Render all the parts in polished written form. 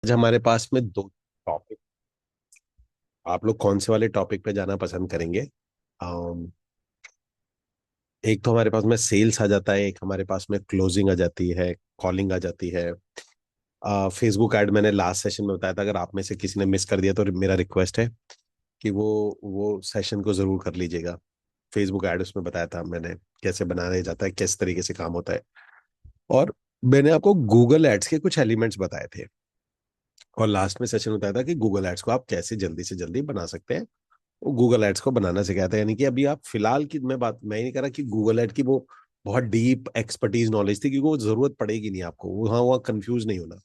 आज हमारे पास में दो टॉपिक। आप लोग कौन से वाले टॉपिक पे जाना पसंद करेंगे? अम, एक तो हमारे पास में सेल्स आ जाता है, एक हमारे पास में क्लोजिंग आ जाती है, कॉलिंग आ जाती है। फेसबुक ऐड मैंने लास्ट सेशन में बताया था, अगर आप में से किसी ने मिस कर दिया तो मेरा रिक्वेस्ट है कि वो सेशन को जरूर कर लीजिएगा। फेसबुक ऐड उसमें बताया था मैंने, कैसे बनाया जाता है, किस तरीके से काम होता है। और मैंने आपको गूगल एड्स के कुछ एलिमेंट्स बताए थे। और लास्ट में सेशन बताया था कि गूगल एड्स को आप कैसे जल्दी से जल्दी बना सकते हैं। वो गूगल एड्स को बनाना सिखाता है, यानी कि अभी आप फिलहाल की मैं ही नहीं कह रहा कि गूगल एड की वो बहुत डीप एक्सपर्टीज नॉलेज थी, क्योंकि वो जरूरत पड़ेगी नहीं आपको, वहाँ वहाँ कंफ्यूज नहीं होना।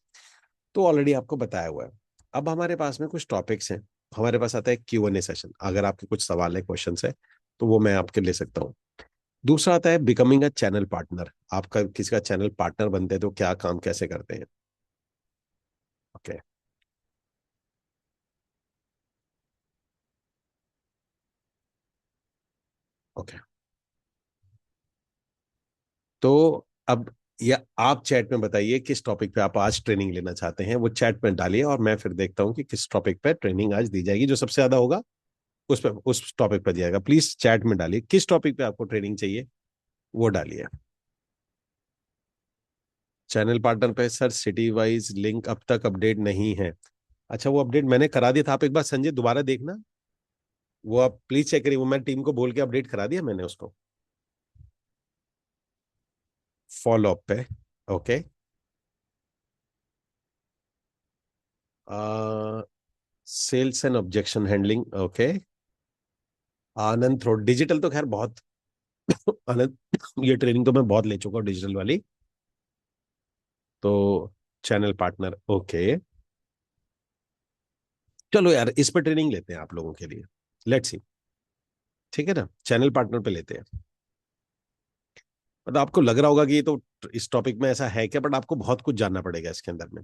तो ऑलरेडी आपको बताया हुआ है। अब हमारे पास में कुछ टॉपिक्स हैं। हमारे पास आता है Q&A सेशन, अगर आपके कुछ सवाल है, क्वेश्चन है, तो वो मैं आपके ले सकता हूँ। दूसरा आता है बिकमिंग अ चैनल पार्टनर। आपका किसी का चैनल पार्टनर बनते हैं तो क्या काम कैसे करते हैं। ओके। ओके। तो अब या आप चैट में बताइए किस टॉपिक पे आप आज ट्रेनिंग लेना चाहते हैं, वो चैट में डालिए और मैं फिर देखता हूँ कि किस टॉपिक पे ट्रेनिंग आज दी जाएगी। जो सबसे ज्यादा होगा उस टॉपिक पे दिया जाएगा। प्लीज चैट में डालिए किस टॉपिक पे आपको ट्रेनिंग चाहिए, वो डालिए। चैनल पार्टनर पे सर सिटी वाइज लिंक अब तक अपडेट नहीं है। अच्छा, वो अपडेट मैंने करा दिया था, आप एक बार संजय दोबारा देखना। वो आप प्लीज चेक करिए, वो मैं टीम को बोल के अपडेट करा दिया मैंने उसको। फॉलो अप पे। Okay. Sales and objection handling. Okay. Anand through digital तो खैर बहुत आनंद, ये ट्रेनिंग तो मैं बहुत ले चुका हूँ डिजिटल वाली। तो चैनल पार्टनर। ओके। चलो यार, इस पर ट्रेनिंग लेते हैं आप लोगों के लिए। Let's see. ठीक है ना, चैनल पार्टनर पे लेते हैं। मतलब आपको लग रहा होगा कि ये तो इस टॉपिक में ऐसा है क्या, बट आपको बहुत कुछ जानना पड़ेगा इसके अंदर में।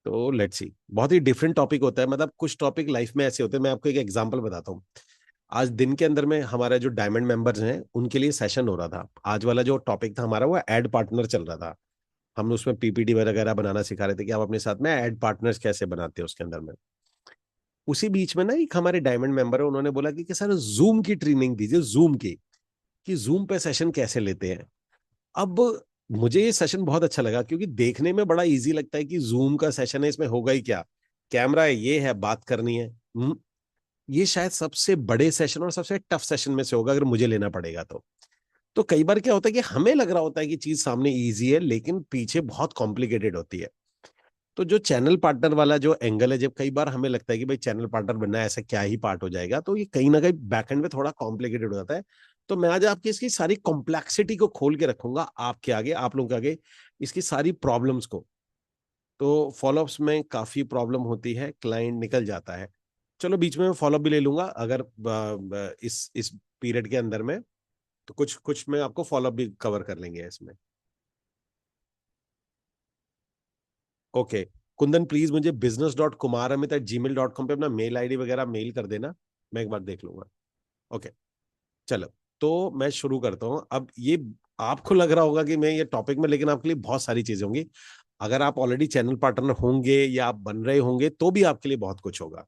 तो लेट्स सी, बहुत ही डिफरेंट टॉपिक होता है। मतलब कुछ टॉपिक लाइफ में ऐसे होते हैं, मैं आपको एक एग्जांपल बताता हूँ। आज दिन के अंदर में हमारा जो डायमंड मेंबर्स हैं उनके लिए सेशन हो रहा था। आज वाला जो टॉपिक था हमारा, वो एड पार्टनर चल रहा था। हम उसमें पीपीटी वगैरह बनाना सिखा रहे थे कि आप अपने साथ में एड पार्टनर्स कैसे बनाते हैं उसके अंदर में। उसी बीच में ना एक हमारे डायमंड मेंबर है, उन्होंने बोला कि सर जूम की ट्रेनिंग दीजिए, जूम की, कि जूम पे सेशन कैसे लेते हैं। अब मुझे ये सेशन बहुत अच्छा लगा, क्योंकि देखने में बड़ा इजी लगता है कि जूम का सेशन है, इसमें होगा ही क्या, कैमरा है, ये है, बात करनी है। ये शायद सबसे बड़े सेशन और सबसे टफ सेशन में से होगा अगर मुझे लेना पड़ेगा तो। तो कई बार क्या होता है कि हमें लग रहा होता है कि चीज सामने इजी है, लेकिन पीछे बहुत कॉम्प्लिकेटेड होती है। तो जो चैनल पार्टनर वाला जो एंगल है, जब कई बार हमें लगता है कि भाई चैनल पार्टनर बनना है, ऐसा क्या ही पार्ट हो जाएगा, तो ये कहीं ना कहीं बैकएंड में थोड़ा कॉम्प्लिकेटेड हो जाता है। तो मैं आज आपकी इसकी सारी कॉम्प्लेक्सिटी को खोल के रखूंगा आपके आगे, आप लोगों के आगे, इसकी सारी प्रॉब्लम्स को। तो फॉलोअप्स में काफी प्रॉब्लम होती है, क्लाइंट निकल जाता है। चलो बीच में मैं फॉलोअप भी ले लूंगा अगर इस पीरियड के अंदर में। तो कुछ कुछ में आपको फॉलोअप भी कवर कर लेंगे इसमें। ओके। कुंदन प्लीज मुझे business.kumaramit@gmail.com पे अपना मेल आईडी वगैरह मेल कर देना, मैं एक बार देख लूंगा। ओके। चलो, तो मैं शुरू करता हूँ अब ये। आपको लग रहा होगा कि मैं ये टॉपिक में, लेकिन आपके लिए बहुत सारी चीजें होंगी। अगर आप ऑलरेडी चैनल पार्टनर होंगे या आप बन रहे होंगे तो भी आपके लिए बहुत कुछ होगा।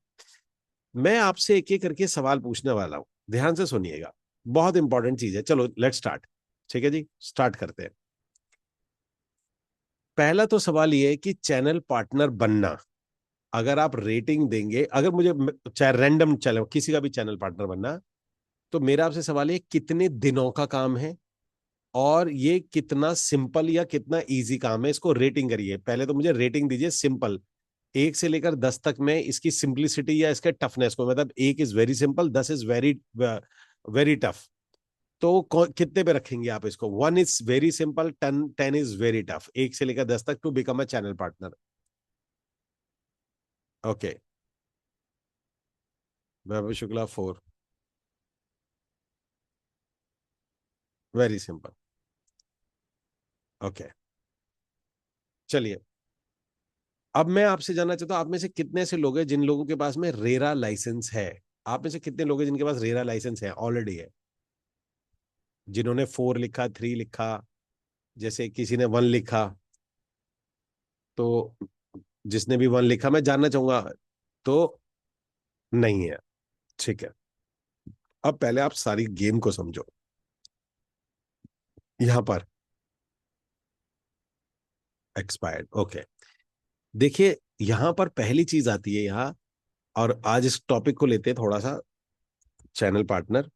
मैं आपसे एक एक करके सवाल पूछने वाला हूं, ध्यान से सुनिएगा। बहुत इंपॉर्टेंट चीज है। चलो लेट्स स्टार्ट। ठीक है जी, स्टार्ट करते हैं। पहला तो सवाल ये है कि चैनल पार्टनर बनना, अगर आप रेटिंग देंगे, अगर मुझे चाहे रैंडम चैनल किसी का भी चैनल पार्टनर बनना, तो मेरा आपसे सवाल है कितने दिनों का काम है और ये कितना सिंपल या कितना इजी काम है, इसको रेटिंग करिए। पहले तो मुझे रेटिंग दीजिए सिंपल, 1 से लेकर 10 तक में, इसकी सिंपलिसिटी या इसके टफनेस को। मतलब 1 is very simple, 10 is very very tough. तो कितने पे रखेंगे आप इसको? 1 is very simple, 10 is very tough, 1 से लेकर 10 तक to become a channel partner. Okay. Vaibhav Shukla 4। Very simple. Okay. चलिए, अब मैं आपसे जानना चाहता हूँ, आप में से कितने ऐसे लोग हैं जिन लोगों के पास में रेरा लाइसेंस है? आप में से कितने लोग हैं जिनके पास रेरा लाइसेंस है, ऑलरेडी है, जिन्होंने 4 लिखा, 3 लिखा, जैसे किसी ने 1 लिखा? तो जिसने भी वन लिखा मैं जानना चाहूंगा, तो नहीं है। ठीक है, अब पहले आप सारी गेम को समझो। यहां पर एक्सपायर्ड, ओके। देखिए, यहां पर पहली चीज आती है यहाँ, और आज इस टॉपिक को लेते हैं थोड़ा सा, चैनल पार्टनर।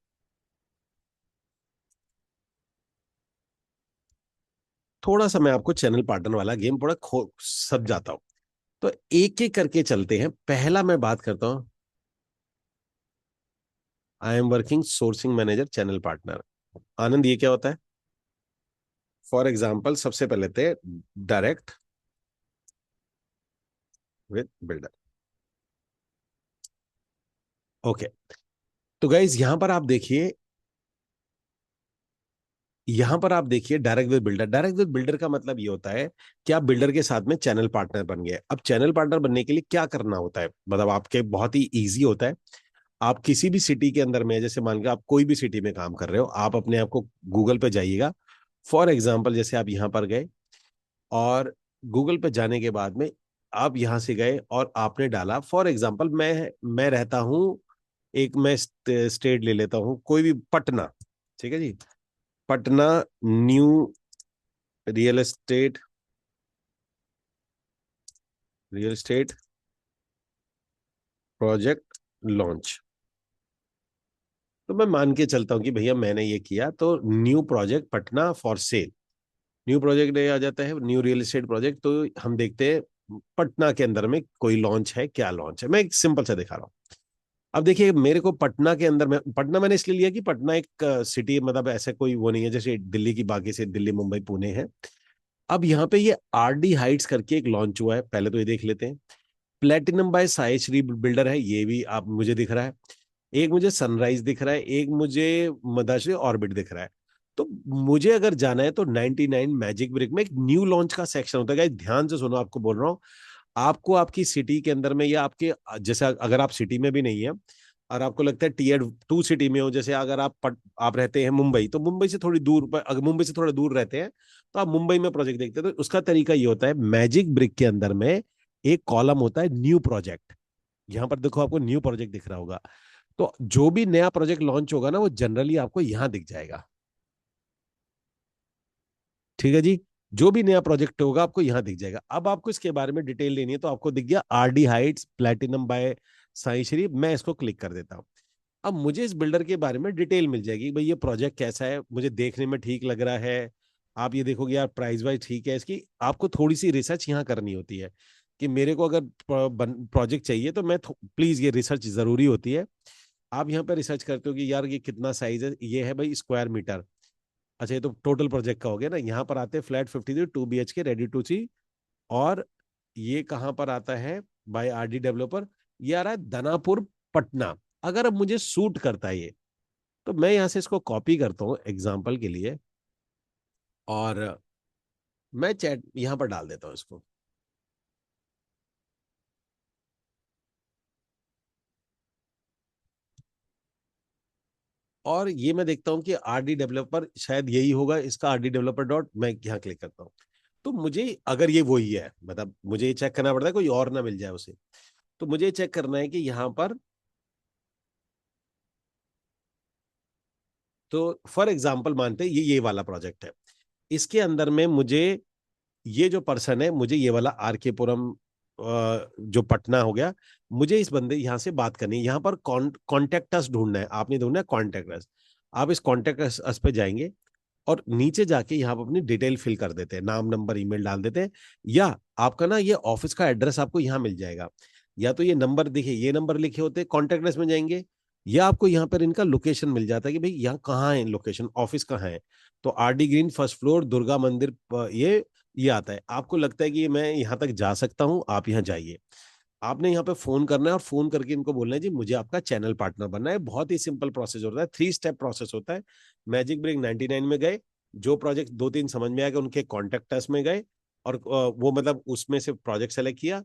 थोड़ा सा मैं आपको चैनल पार्टनर वाला गेम थोड़ा खो सब जाता हूं, तो एक एक करके चलते हैं। पहला मैं बात करता हूं, I am working sourcing manager channel partner. Anand, ये क्या होता है? फॉर एग्जाम्पल, सबसे पहले थे डायरेक्ट विद बिल्डर। ओके, तो गाइज यहां पर आप देखिए direct with builder. Direct with builder का मतलब ये होता है कि आप बिल्डर के साथ में चैनल पार्टनर बन गए। अब चैनल पार्टनर बनने के लिए क्या करना होता है, मतलब आपके बहुत ही इजी होता है। आप किसी भी सिटी के अंदर में, जैसे मान लो आप कोई भी सिटी में काम कर रहे हो, आप अपने आप को गूगल पे जाइएगा। फॉर एग्जाम्पल, जैसे आप यहां पर गए, और गूगल पे जाने के बाद में आप यहां से गए और आपने डाला, फॉर एग्जाम्पल मैं रहता हूं, एक मैं स्टेट ले लेता हूं, कोई भी, पटना। ठीक है जी, Patna new real estate, real estate project launch. तो मैं मान के चलता हूं कि भैया मैंने ये किया, तो new project Patna for sale, new project आ जाता है, न्यू रियल एस्टेट प्रोजेक्ट। तो हम देखते हैं पटना के अंदर में कोई लॉन्च है, क्या लॉन्च है। मैं एक सिंपल सा दिखा रहा हूँ। अब देखिए, मेरे को पटना के अंदर में, पटना मैंने इसलिए लिया कि पटना एक सिटी, मतलब ऐसे कोई वो नहीं है जैसे दिल्ली की बाकी से, दिल्ली मुंबई पुणे है। अब यहाँ पे ये आरडी हाइट्स करके एक लॉन्च हुआ है, पहले तो ये देख लेते हैं। Platinum by Sai Shri builder है, ये भी आप मुझे दिख रहा है। एक मुझे सनराइज दिख रहा है, एक मुझे मदाश्री ऑर्बिट दिख रहा है। तो मुझे अगर जाना है तो 99 मैजिक ब्रिक में एक न्यू लॉन्च का सेक्शन होता है। गाइस, ध्यान से सुनो, आपको बोल रहा हूँ। आपको आपकी सिटी के अंदर में, या आपके, जैसे अगर आप सिटी में भी नहीं है और आपको लगता है टीयर 2 सिटी में हो, जैसे अगर आप रहते हैं मुंबई, तो मुंबई से थोड़ी दूर पर, अगर मुंबई से थोड़ा दूर रहते हैं तो आप मुंबई में प्रोजेक्ट देखते हैं। तो उसका तरीका ये होता है, मैजिक ब्रिक के अंदर में एक कॉलम होता है न्यू प्रोजेक्ट। यहां पर देखो, आपको न्यू प्रोजेक्ट दिख रहा होगा। तो जो भी नया प्रोजेक्ट लॉन्च होगा ना, वो जनरली आपको यहां दिख जाएगा। ठीक है जी, जो भी नया प्रोजेक्ट होगा आपको यहां दिख जाएगा। अब आपको इसके बारे में डिटेल लेनी है, तो आपको दिख गया RD heights platinum by Sai Shri. मैं इसको क्लिक कर देता हूं। अब मुझे इस बिल्डर के बारे में डिटेल मिल जाएगी, भाई ये प्रोजेक्ट कैसा है, मुझे देखने में ठीक लग रहा है। आप ये देखोगे यार, प्राइस वाइज ठीक है इसकी। आपको थोड़ी सी रिसर्च यहाँ करनी होती है कि मेरे को अगर प्रोजेक्ट चाहिए, तो मैं प्लीज, ये रिसर्च जरूरी होती है। आप यहाँ पे रिसर्च करते हो कि यार ये कितना साइज है, ये है भाई स्क्वायर मीटर। अच्छा, ये तो टोटल प्रोजेक्ट का हो गया ना। यहाँ पर आते हैं फ्लैट 53 2 BHK रेडी टू सी। और ये कहाँ पर आता है, बाय आरडी डेवलपर। ये आ रहा है दानापुर, पटना। अगर अब मुझे सूट करता है ये, तो मैं यहाँ से इसको कॉपी करता हूँ एग्जाम्पल के लिए, और मैं चैट यहाँ पर डाल देता हूँ इसको। और ये मैं देखता हूँ कि आरडी डेवलपर शायद यही होगा, इसका आरडी डेवलपर डॉट, मैं यहाँ क्लिक करता हूँ। तो मुझे अगर ये वही है, मतलब मुझे ये चेक करना पड़ता है कोई और ना मिल जाए उसे। तो मुझे चेक करना है कि यहाँ पर, तो फॉर एग्जाम्पल मानते हैं ये वाला प्रोजेक्ट है। इसके अंदर में मुझे, ये जो पर्सन है, मुझे ये वाला आर के पुरम, जो पटना हो गया, मुझे इस बंदे यहाँ से बात करनी है। यहाँ पर कॉन्टेक्ट अस ढूंढना है, आपने ढूंढना है कॉन्टेक्ट अस। आप इस कॉन्टेक्ट अस पे जाएंगे, और नीचे जाके यहाँ पर अपनी डिटेल फिल कर देते हैं, नाम नंबर ईमेल डाल देते हैं। या आपका ना ये ऑफिस का एड्रेस आपको यहाँ मिल जाएगा। या तो ये नंबर, देखिए ये नंबर लिखे होते हैं, कॉन्टेक्ट अस में जाएंगे। या आपको यहाँ पर इनका लोकेशन मिल जाता है कि भाई यहाँ कहाँ है, लोकेशन ऑफिस कहाँ है। तो RD green first floor Durga मंदिर, ये आता है। आपको लगता है कि मैं यहाँ तक जा सकता हूँ, आप यहाँ जाइए। आपने यहाँ पे फोन करना है, और फोन करके इनको बोलना है जी मुझे आपका चैनल पार्टनर बनना है। बहुत ही सिंपल प्रोसेस होता है, 3 स्टेप प्रोसेस होता है। मैजिक ब्रेक 99 में गए, जो प्रोजेक्ट 2 3 समझ में आएगा उनके कॉन्टेक्ट अस में गए, और वो मतलब उसमें से प्रोजेक्ट सेलेक्ट किया।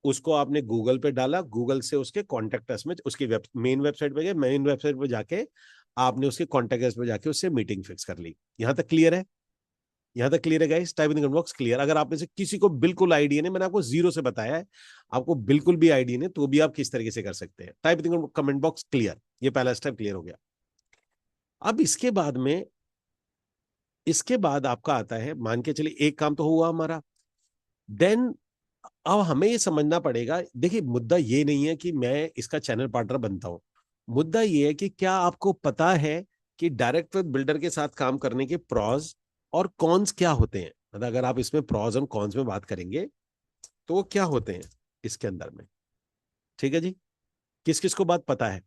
उसको आपने गूगल पे डाला, गूगल से उसके कॉन्टेक्ट अस में, उसकी मेन वेबसाइट पे गए, मेन वेबसाइट पे जाके आपने उसके कॉन्टेक्ट अस में जाके उससे मीटिंग फिक्स कर ली। यहाँ तक क्लियर है? यहां तक क्लियर है guys? Type in the comment box clear. अगर आप में से किसी को बिल्कुल आइडिया नहीं, मैंने आपको जीरो से बताया है, आपको बिल्कुल भी आइडिया नहीं, तो भी आप किस तरीके से कर सकते हैं। Type in the comment box clear. ये पहला स्टेप क्लियर हो गया। अब इसके बाद आपका आता है, मान के चलिए एक काम तो हुआ हमारा। देन अब हमें ये समझना पड़ेगा, देखिए मुद्दा ये नहीं है कि मैं इसका चैनल पार्टनर बनता हूं। मुद्दा ये है कि क्या आपको पता है कि डायरेक्ट विद बिल्डर के साथ काम करने के प्रॉज और कॉन्स क्या होते हैं। मतलब अगर आप इसमें प्रॉज और कॉन्स में बात करेंगे तो वो क्या होते हैं इसके अंदर में। ठीक है जी, किस किस को बात पता है?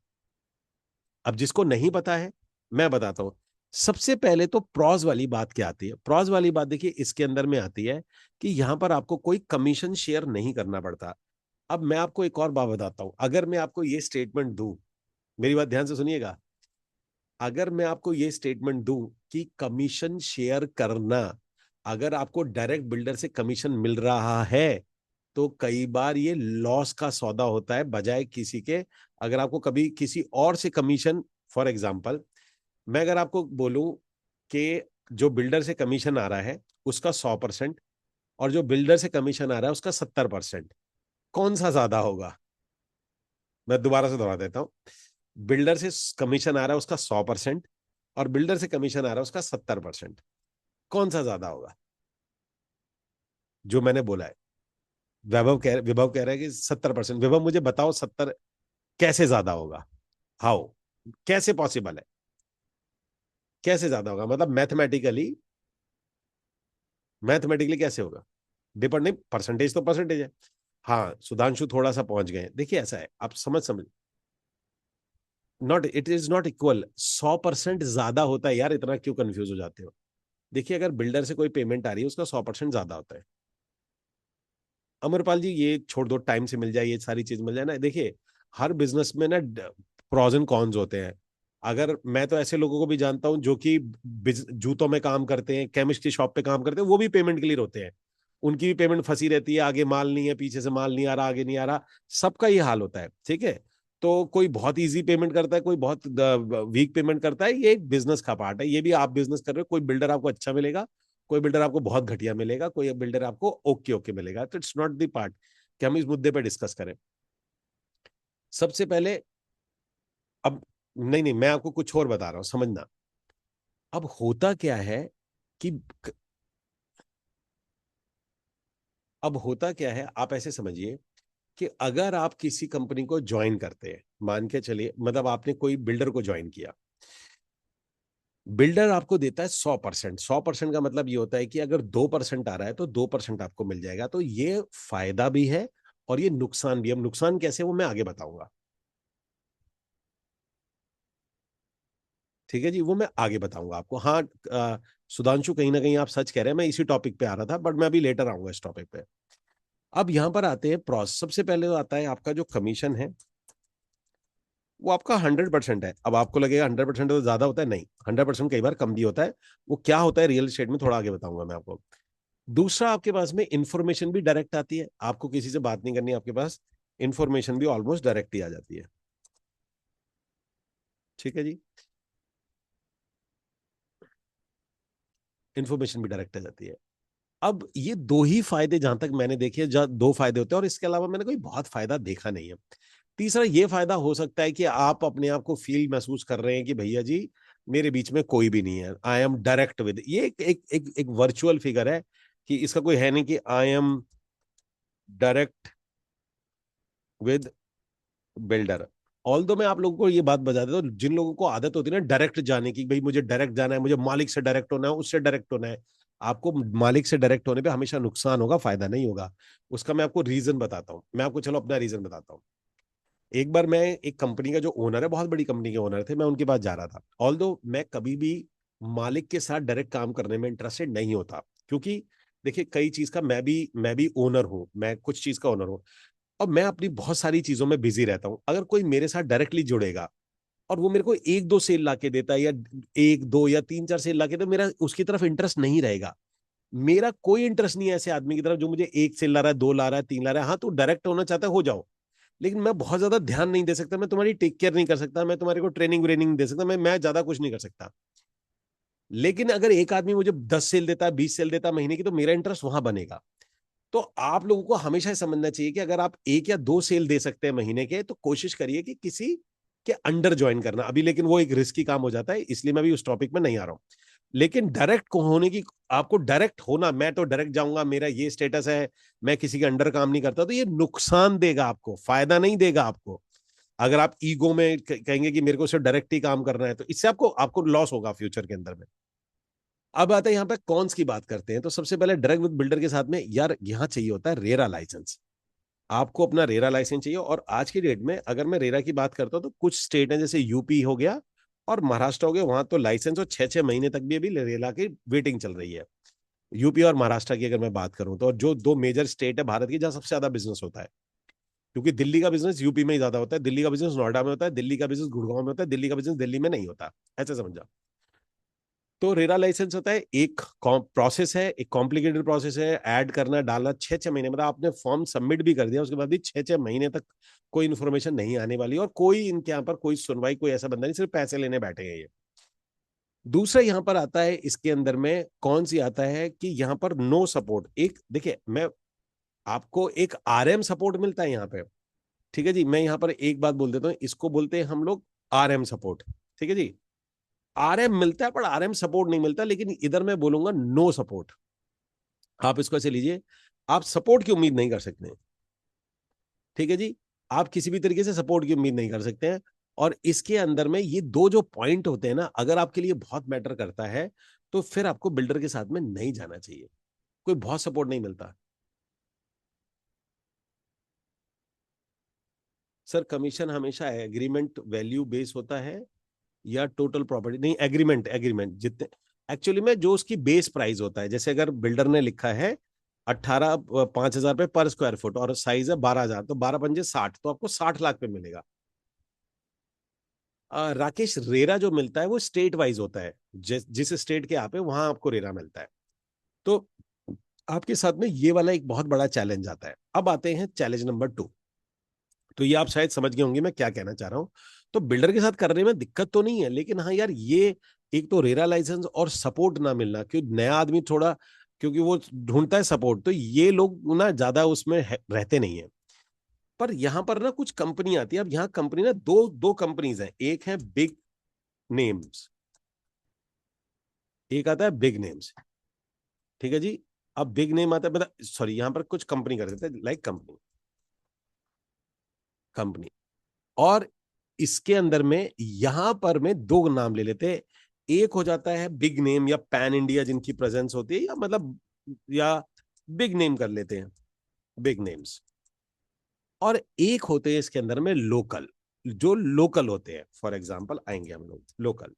अब जिसको नहीं पता है मैं बताता हूं। सबसे पहले तो प्रॉज वाली बात क्या आती है? प्रॉज वाली बात देखिए इसके अंदर में आती है कि यहां पर आपको कोई कमीशन शेयर नहीं करना पड़ता। अब मैं आपको एक और बात बताता हूं, अगर मैं आपको ये स्टेटमेंट दूं, मेरी बात ध्यान से सुनिएगा, अगर मैं आपको ये स्टेटमेंट दूं कि कमीशन शेयर करना, अगर आपको डायरेक्ट बिल्डर से कमीशन मिल रहा है तो कई बार ये लॉस का सौदा होता है बजाय किसी के। अगर आपको कभी किसी और से कमीशन, फॉर एग्जांपल मैं अगर आपको बोलूं कि जो बिल्डर से कमीशन आ रहा है उसका 100% और जो बिल्डर से कमीशन आ रहा है उसका 70%, कौन सा ज्यादा होगा? मैं दोबारा से दोहरा देता हूं। बिल्डर से कमीशन आ रहा है उसका 100% और बिल्डर से कमीशन आ रहा है उसका 70%, कौन सा ज्यादा होगा? जो मैंने बोला है। विभव कह रहा है कि 70%। विभव मुझे बताओ 70 कैसे ज्यादा होगा? हाउ? कैसे पॉसिबल है? कैसे ज्यादा होगा मतलब मैथमेटिकली? मैथमेटिकली कैसे होगा? डिपेंड नहीं, परसेंटेज तो परसेंटेज है। हाँ सुधांशु थोड़ा सा पहुंच गए। देखिए ऐसा है, आप समझ समझ not, it is not equal. 100% ज्यादा होता है यार, इतना क्यों कंफ्यूज हो जाते हो? देखिए अगर बिल्डर से कोई पेमेंट आ रही है उसका 100% ज्यादा होता है। अमरपाल जी ये छोड़ दो, टाइम से मिल जाए, ये सारी चीज मिल जाए ना। देखिए हर बिजनेस में ना प्रॉज एंड कॉन्स होते हैं। अगर मैं तो ऐसे लोगों को भी जानता हूं जो कि जूतों में काम करते हैं, केमिस्ट की शॉप पे काम करते हैं, वो भी पेमेंट के लिए रोते हैं। उनकी भी पेमेंट फंसी रहती है, आगे माल नहीं है, पीछे से माल नहीं आ रहा, आगे नहीं आ रहा। सबका ये हाल होता है, ठीक है। तो कोई बहुत इजी पेमेंट करता है, कोई बहुत वीक पेमेंट करता है। ये एक बिजनेस का पार्ट है। ये भी आप बिजनेस कर रहे हो, कोई बिल्डर आपको अच्छा मिलेगा, कोई बिल्डर आपको बहुत घटिया मिलेगा, कोई बिल्डर आपको ओके ओके मिलेगा। तो इट्स नॉट द पार्ट कि हम इस मुद्दे पर डिस्कस करें। सबसे पहले, अब नहीं नहीं मैं आपको कुछ और बता रहा हूं, समझना। अब होता क्या है कि अब होता क्या है, आप ऐसे समझिए कि अगर आप किसी कंपनी को ज्वाइन करते हैं, मान के चलिए मतलब आपने कोई बिल्डर को ज्वाइन किया, बिल्डर आपको देता है 100%। 100% का मतलब ये होता है कि अगर 2% आ रहा है तो 2% आपको मिल जाएगा। तो ये फायदा भी है और ये नुकसान भी है। अब नुकसान कैसे, वो मैं आगे बताऊंगा। ठीक है जी, वो मैं आगे बताऊंगा आपको। हाँ सुधांशु कहीं ना कहीं आप सच कह रहे हैं, मैं इसी टॉपिक पे आ रहा था बट मैं अभी लेटर आऊंगा इस टॉपिक पे। अब यहां पर आते हैं प्रोसेस। सबसे पहले तो आता है आपका जो कमीशन है, वो आपका 100% है। अब आपको लगेगा 100% तो ज्यादा होता है, नहीं, 100% कई बार कम भी होता है। वो क्या होता है रियल एस्टेट में थोड़ा आगे बताऊंगा मैं आपको। दूसरा, आपके पास में इंफॉर्मेशन भी डायरेक्ट आती है, आपको किसी से बात नहीं करनी, आपके पास इंफॉर्मेशन भी ऑलमोस्ट डायरेक्ट ही आ जाती है। ठीक है जी, इंफॉर्मेशन भी डायरेक्ट आ जाती है। अब ये दो ही फायदे जहां तक मैंने देखे, दो फायदे होते हैं और इसके अलावा मैंने कोई बहुत फायदा देखा नहीं है। तीसरा ये फायदा हो सकता है कि आप अपने आप को फील महसूस कर रहे हैं कि भैया जी मेरे बीच में कोई भी नहीं है, आई एम डायरेक्ट विद, ये एक वर्चुअल फिगर है कि इसका कोई है नहीं कि I am direct with builder. All दो मैं आप लोगों को ये बात बता देता हूँ, जिन लोगों को आदत होती है ना डायरेक्ट जाने की, भाई मुझे डायरेक्ट जाना है, मुझे मालिक से डायरेक्ट होना है, उससे डायरेक्ट होना है, आपको मालिक से डायरेक्ट होने पे हमेशा नुकसान होगा, फायदा नहीं होगा। उसका मैं आपको रीजन बताता हूँ। मैं आपको चलो अपना रीजन बताता हूँ। एक बार मैं एक कंपनी का जो ओनर है, बहुत बड़ी कंपनी के ओनर थे, मैं उनके पास जा रहा था। ऑल दो मैं कभी भी मालिक के साथ डायरेक्ट काम करने में इंटरेस्टेड नहीं होता, क्योंकि देखिए कई चीज का मैं भी ओनर हूँ, मैं कुछ चीज का ओनर हूँ और मैं अपनी बहुत सारी चीजों में बिजी रहता हूँ। अगर कोई मेरे साथ डायरेक्टली जुड़ेगा और वो मेरे को एक दो सेल ला के देता है या एक दो या तीन चार सेल ला के, तो मेरा उसकी तरफ इंटरेस्ट नहीं रहेगा। मेरा कोई इंटरेस्ट नहीं है ऐसे आदमी की तरफ जो मुझे एक सेल ला रहा है, दो ला रहा है, तीन ला रहा है। हाँ तू डायरेक्ट होना चाहता है हो जाओ, लेकिन मैं बहुत ज्यादा ध्यान नहीं दे सकता, मैं तुम्हारी टेक केयर नहीं कर सकता, मैं तुम्हारे को ट्रेनिंग व्रेनिंग नहीं दे सकता, मैं ज्यादा कुछ नहीं कर सकता। लेकिन अगर एक आदमी मुझे 10 सेल देता है, 20 सेल देता है महीने की, तो मेरा इंटरेस्ट वहां बनेगा। तो आप लोगों को हमेशा समझना चाहिए कि अगर आप 1 या 2 सेल दे सकते हैं महीने के, तो कोशिश करिए कि किसी के अंडर ज्वाइन करना। अभी लेकिन वो एक रिस्की काम हो जाता है, इसलिए मैं भी उस टॉपिक में नहीं आ रहा हूं। लेकिन डायरेक्ट को होने की, आपको डायरेक्ट होना, मैं तो डायरेक्ट जाऊंगा, मेरा ये स्टेटस है, मैं किसी के अंडर काम नहीं करता, तो ये नुकसान देगा आपको, फायदा नहीं देगा आपको। अगर आप ईगो में कहेंगे कि मेरे को सिर्फ डायरेक्ट ही काम करना है, तो इससे आपको आपको लॉस होगा फ्यूचर के अंदर में। अब आता है यहाँ पे कॉन्स की बात करते हैं। तो सबसे पहले डायरेक्ट विद बिल्डर के साथ में यार यहाँ चाहिए होता है रेरा लाइसेंस। आपको अपना रेरा लाइसेंस चाहिए। और आज की डेट में अगर मैं रेरा की बात करता हूँ, तो कुछ स्टेट है जैसे यूपी हो गया और महाराष्ट्र हो गया, वहां तो लाइसेंस और 6-6 महीने तक भी अभी रेरा की वेटिंग चल रही है। यूपी और महाराष्ट्र की अगर मैं बात करूं, तो जो दो मेजर स्टेट है भारत की जहां सबसे ज्यादा बिजनेस होता है, क्योंकि दिल्ली का बिजनेस यूपी में ही ज्यादा होता है, दिल्ली का बिजनेस नोएडा में होता है, दिल्ली का बिजनेस गुड़गांव में होता है, दिल्ली का बिजनेस दिल्ली में नहीं होता। ऐसे समझा। तो रेरा लाइसेंस होता है, एक प्रोसेस है, एक कॉम्प्लिकेटेड प्रोसेस है, ऐड करना डालना 6-6 महीने, मतलब आपने फॉर्म सबमिट भी कर दिया, उसके बाद भी 6-6 महीने तक कोई इन्फॉर्मेशन नहीं आने वाली, और कोई इनके यहाँ पर कोई सुनवाई, कोई ऐसा बंदा नहीं, सिर्फ पैसे लेने बैठे हैं ये। दूसरा यहाँ पर आता है, इसके अंदर में कौन सी आता है कि यहाँ पर नो सपोर्ट। एक देखिए, मैं आपको एक आरएम सपोर्ट मिलता है यहाँ पे। ठीक है जी, मैं यहाँ पर एक बात बोल देता हूँ, इसको बोलते हैं हम लोग आरएम सपोर्ट। ठीक है जी, आरएम मिलता है पर आरएम सपोर्ट नहीं मिलता, लेकिन इधर मैं बोलूंगा नो सपोर्ट। आप इसको ऐसे लीजिए, आप सपोर्ट की उम्मीद नहीं कर सकते। ठीक है जी, आप किसी भी तरीके से सपोर्ट की उम्मीद नहीं कर सकते हैं। और इसके अंदर में ये दो जो पॉइंट होते हैं ना, अगर आपके लिए बहुत मैटर करता है, तो फिर आपको बिल्डर के साथ में नहीं जाना चाहिए। कोई बहुत सपोर्ट नहीं मिलता। सर कमीशन हमेशा एग्रीमेंट वैल्यू बेस होता है या टोटल प्रॉपर्टी, नहीं, एग्रीमेंट, एग्रीमेंट जितने एक्चुअली में जो उसकी बेस प्राइस होता है, जैसे अगर बिल्डर ने लिखा है 5,000 रुपए पर स्क्वायर फुट और साइज है 12,000, तो 12 पंजे 60, तो आपको 60 लाख पे मिलेगा। राकेश, रेरा जो मिलता है वो स्टेट वाइज होता है, जिस स्टेट के आप है वहां आपको रेरा मिलता है। तो आपके साथ में ये वाला एक बहुत बड़ा चैलेंज आता है। अब आते हैं चैलेंज नंबर 2। तो ये आप शायद समझ गए होंगे मैं क्या कहना चाह रहा हूँ। तो बिल्डर के साथ करने में दिक्कत तो नहीं है, लेकिन हाँ यार, ये एक तो रेरा लाइसेंस और सपोर्ट ना मिलना, क्योंकि नया आदमी थोड़ा, क्योंकि वो ढूंढता है सपोर्ट, तो ये लोग ना ज्यादा उसमें रहते नहीं है। पर यहाँ पर ना कुछ कंपनी आती है। अब यहाँ कंपनी ना दो दो कंपनीज हैं, एक है बिग नेम्स, एक आता है बिग नेम्स। ठीक है जी। अब बिग नेम आता है, मतलब सॉरी, यहाँ पर कुछ कंपनी कर देते हैं, लाइक कंपनी, कंपनी। और इसके अंदर में यहां पर में दो नाम ले लेते हैं। एक हो जाता है बिग नेम या पैन इंडिया जिनकी प्रेजेंस होती है, या मतलब, या बिग नेम कर लेते हैं, बिग नेम्स। और एक होते हैं इसके अंदर में लोकल, जो लोकल होते हैं। फॉर एग्जांपल आएंगे हम लोग लोकल,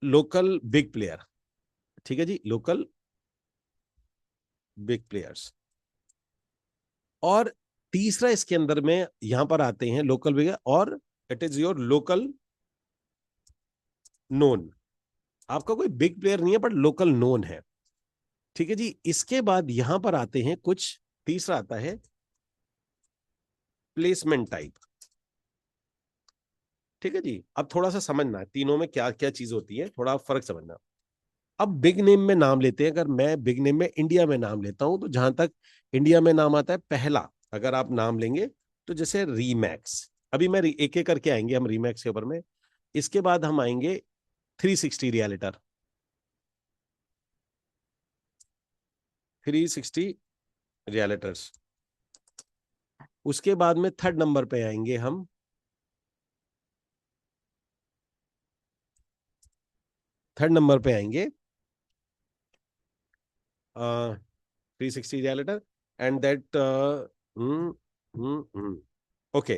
लोकल बिग प्लेयर। ठीक है जी, लोकल बिग प्लेयर्स। और तीसरा इसके अंदर में यहां पर आते हैं लोकल बिग, और it is your local known. आपका कोई बिग प्लेयर नहीं है बट लोकल नोन है। ठीक है जी, इसके बाद यहां पर आते हैं कुछ, तीसरा आता है प्लेसमेंट टाइप। ठीक है जी, अब थोड़ा सा समझना है तीनों में क्या क्या चीज होती है, थोड़ा फर्क समझना। अब बिग नेम में नाम लेते हैं, अगर मैं बिग नेम में इंडिया में नाम लेता हूं, तो जहां तक इंडिया में नाम आता है पहला, अगर आप नाम लेंगे, तो जैसे रीमैक्स। अभी मैं एक एक करके आएंगे हम रीमैक्स के ऊपर में। इसके बाद हम आएंगे 360 रियलिटर, 360 रियलिटर्स। उसके बाद में थर्ड नंबर पे आएंगे हम, थर्ड नंबर पे आएंगे 360 realtor, and that okay,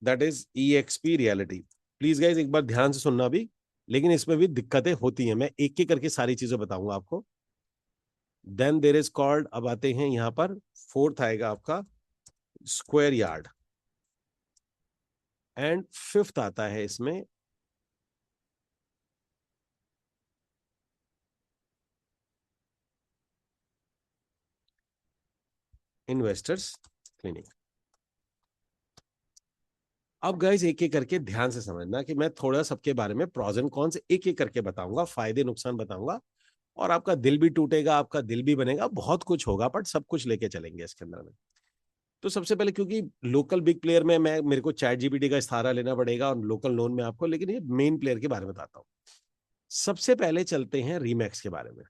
that is EXP reality. Please guys एक बार ध्यान से सुनना भी, लेकिन इसमें भी दिक्कतें होती हैं, मैं एक एक करके सारी चीजें बताऊंगा आपको। देन देर इज कॉल्ड, अब आते हैं यहां पर, फोर्थ आएगा आपका स्क्वायर यार्ड, एंड फिफ्थ आता है इसमें इन्वेस्टर्स क्लिनिक। अब गाइस एक एक करके ध्यान से समझना कि मैं थोड़ा सबके बारे में प्रोज एंड कॉन्स एक एक करके बताऊंगा, फायदे नुकसान बताऊंगा, और आपका दिल भी टूटेगा, आपका दिल भी बनेगा, बहुत कुछ होगा, बट सब कुछ लेके चलेंगे इसके अंदर में। तो सबसे पहले, क्योंकि लोकल बिग प्लेयर में मैं मेरे को चैट जीपीटी का सहारा लेना पड़ेगा और लोकल नोन में आपको, लेकिन ये मेन प्लेयर के बारे में बताता हूँ। सबसे पहले चलते हैं रीमैक्स के बारे में।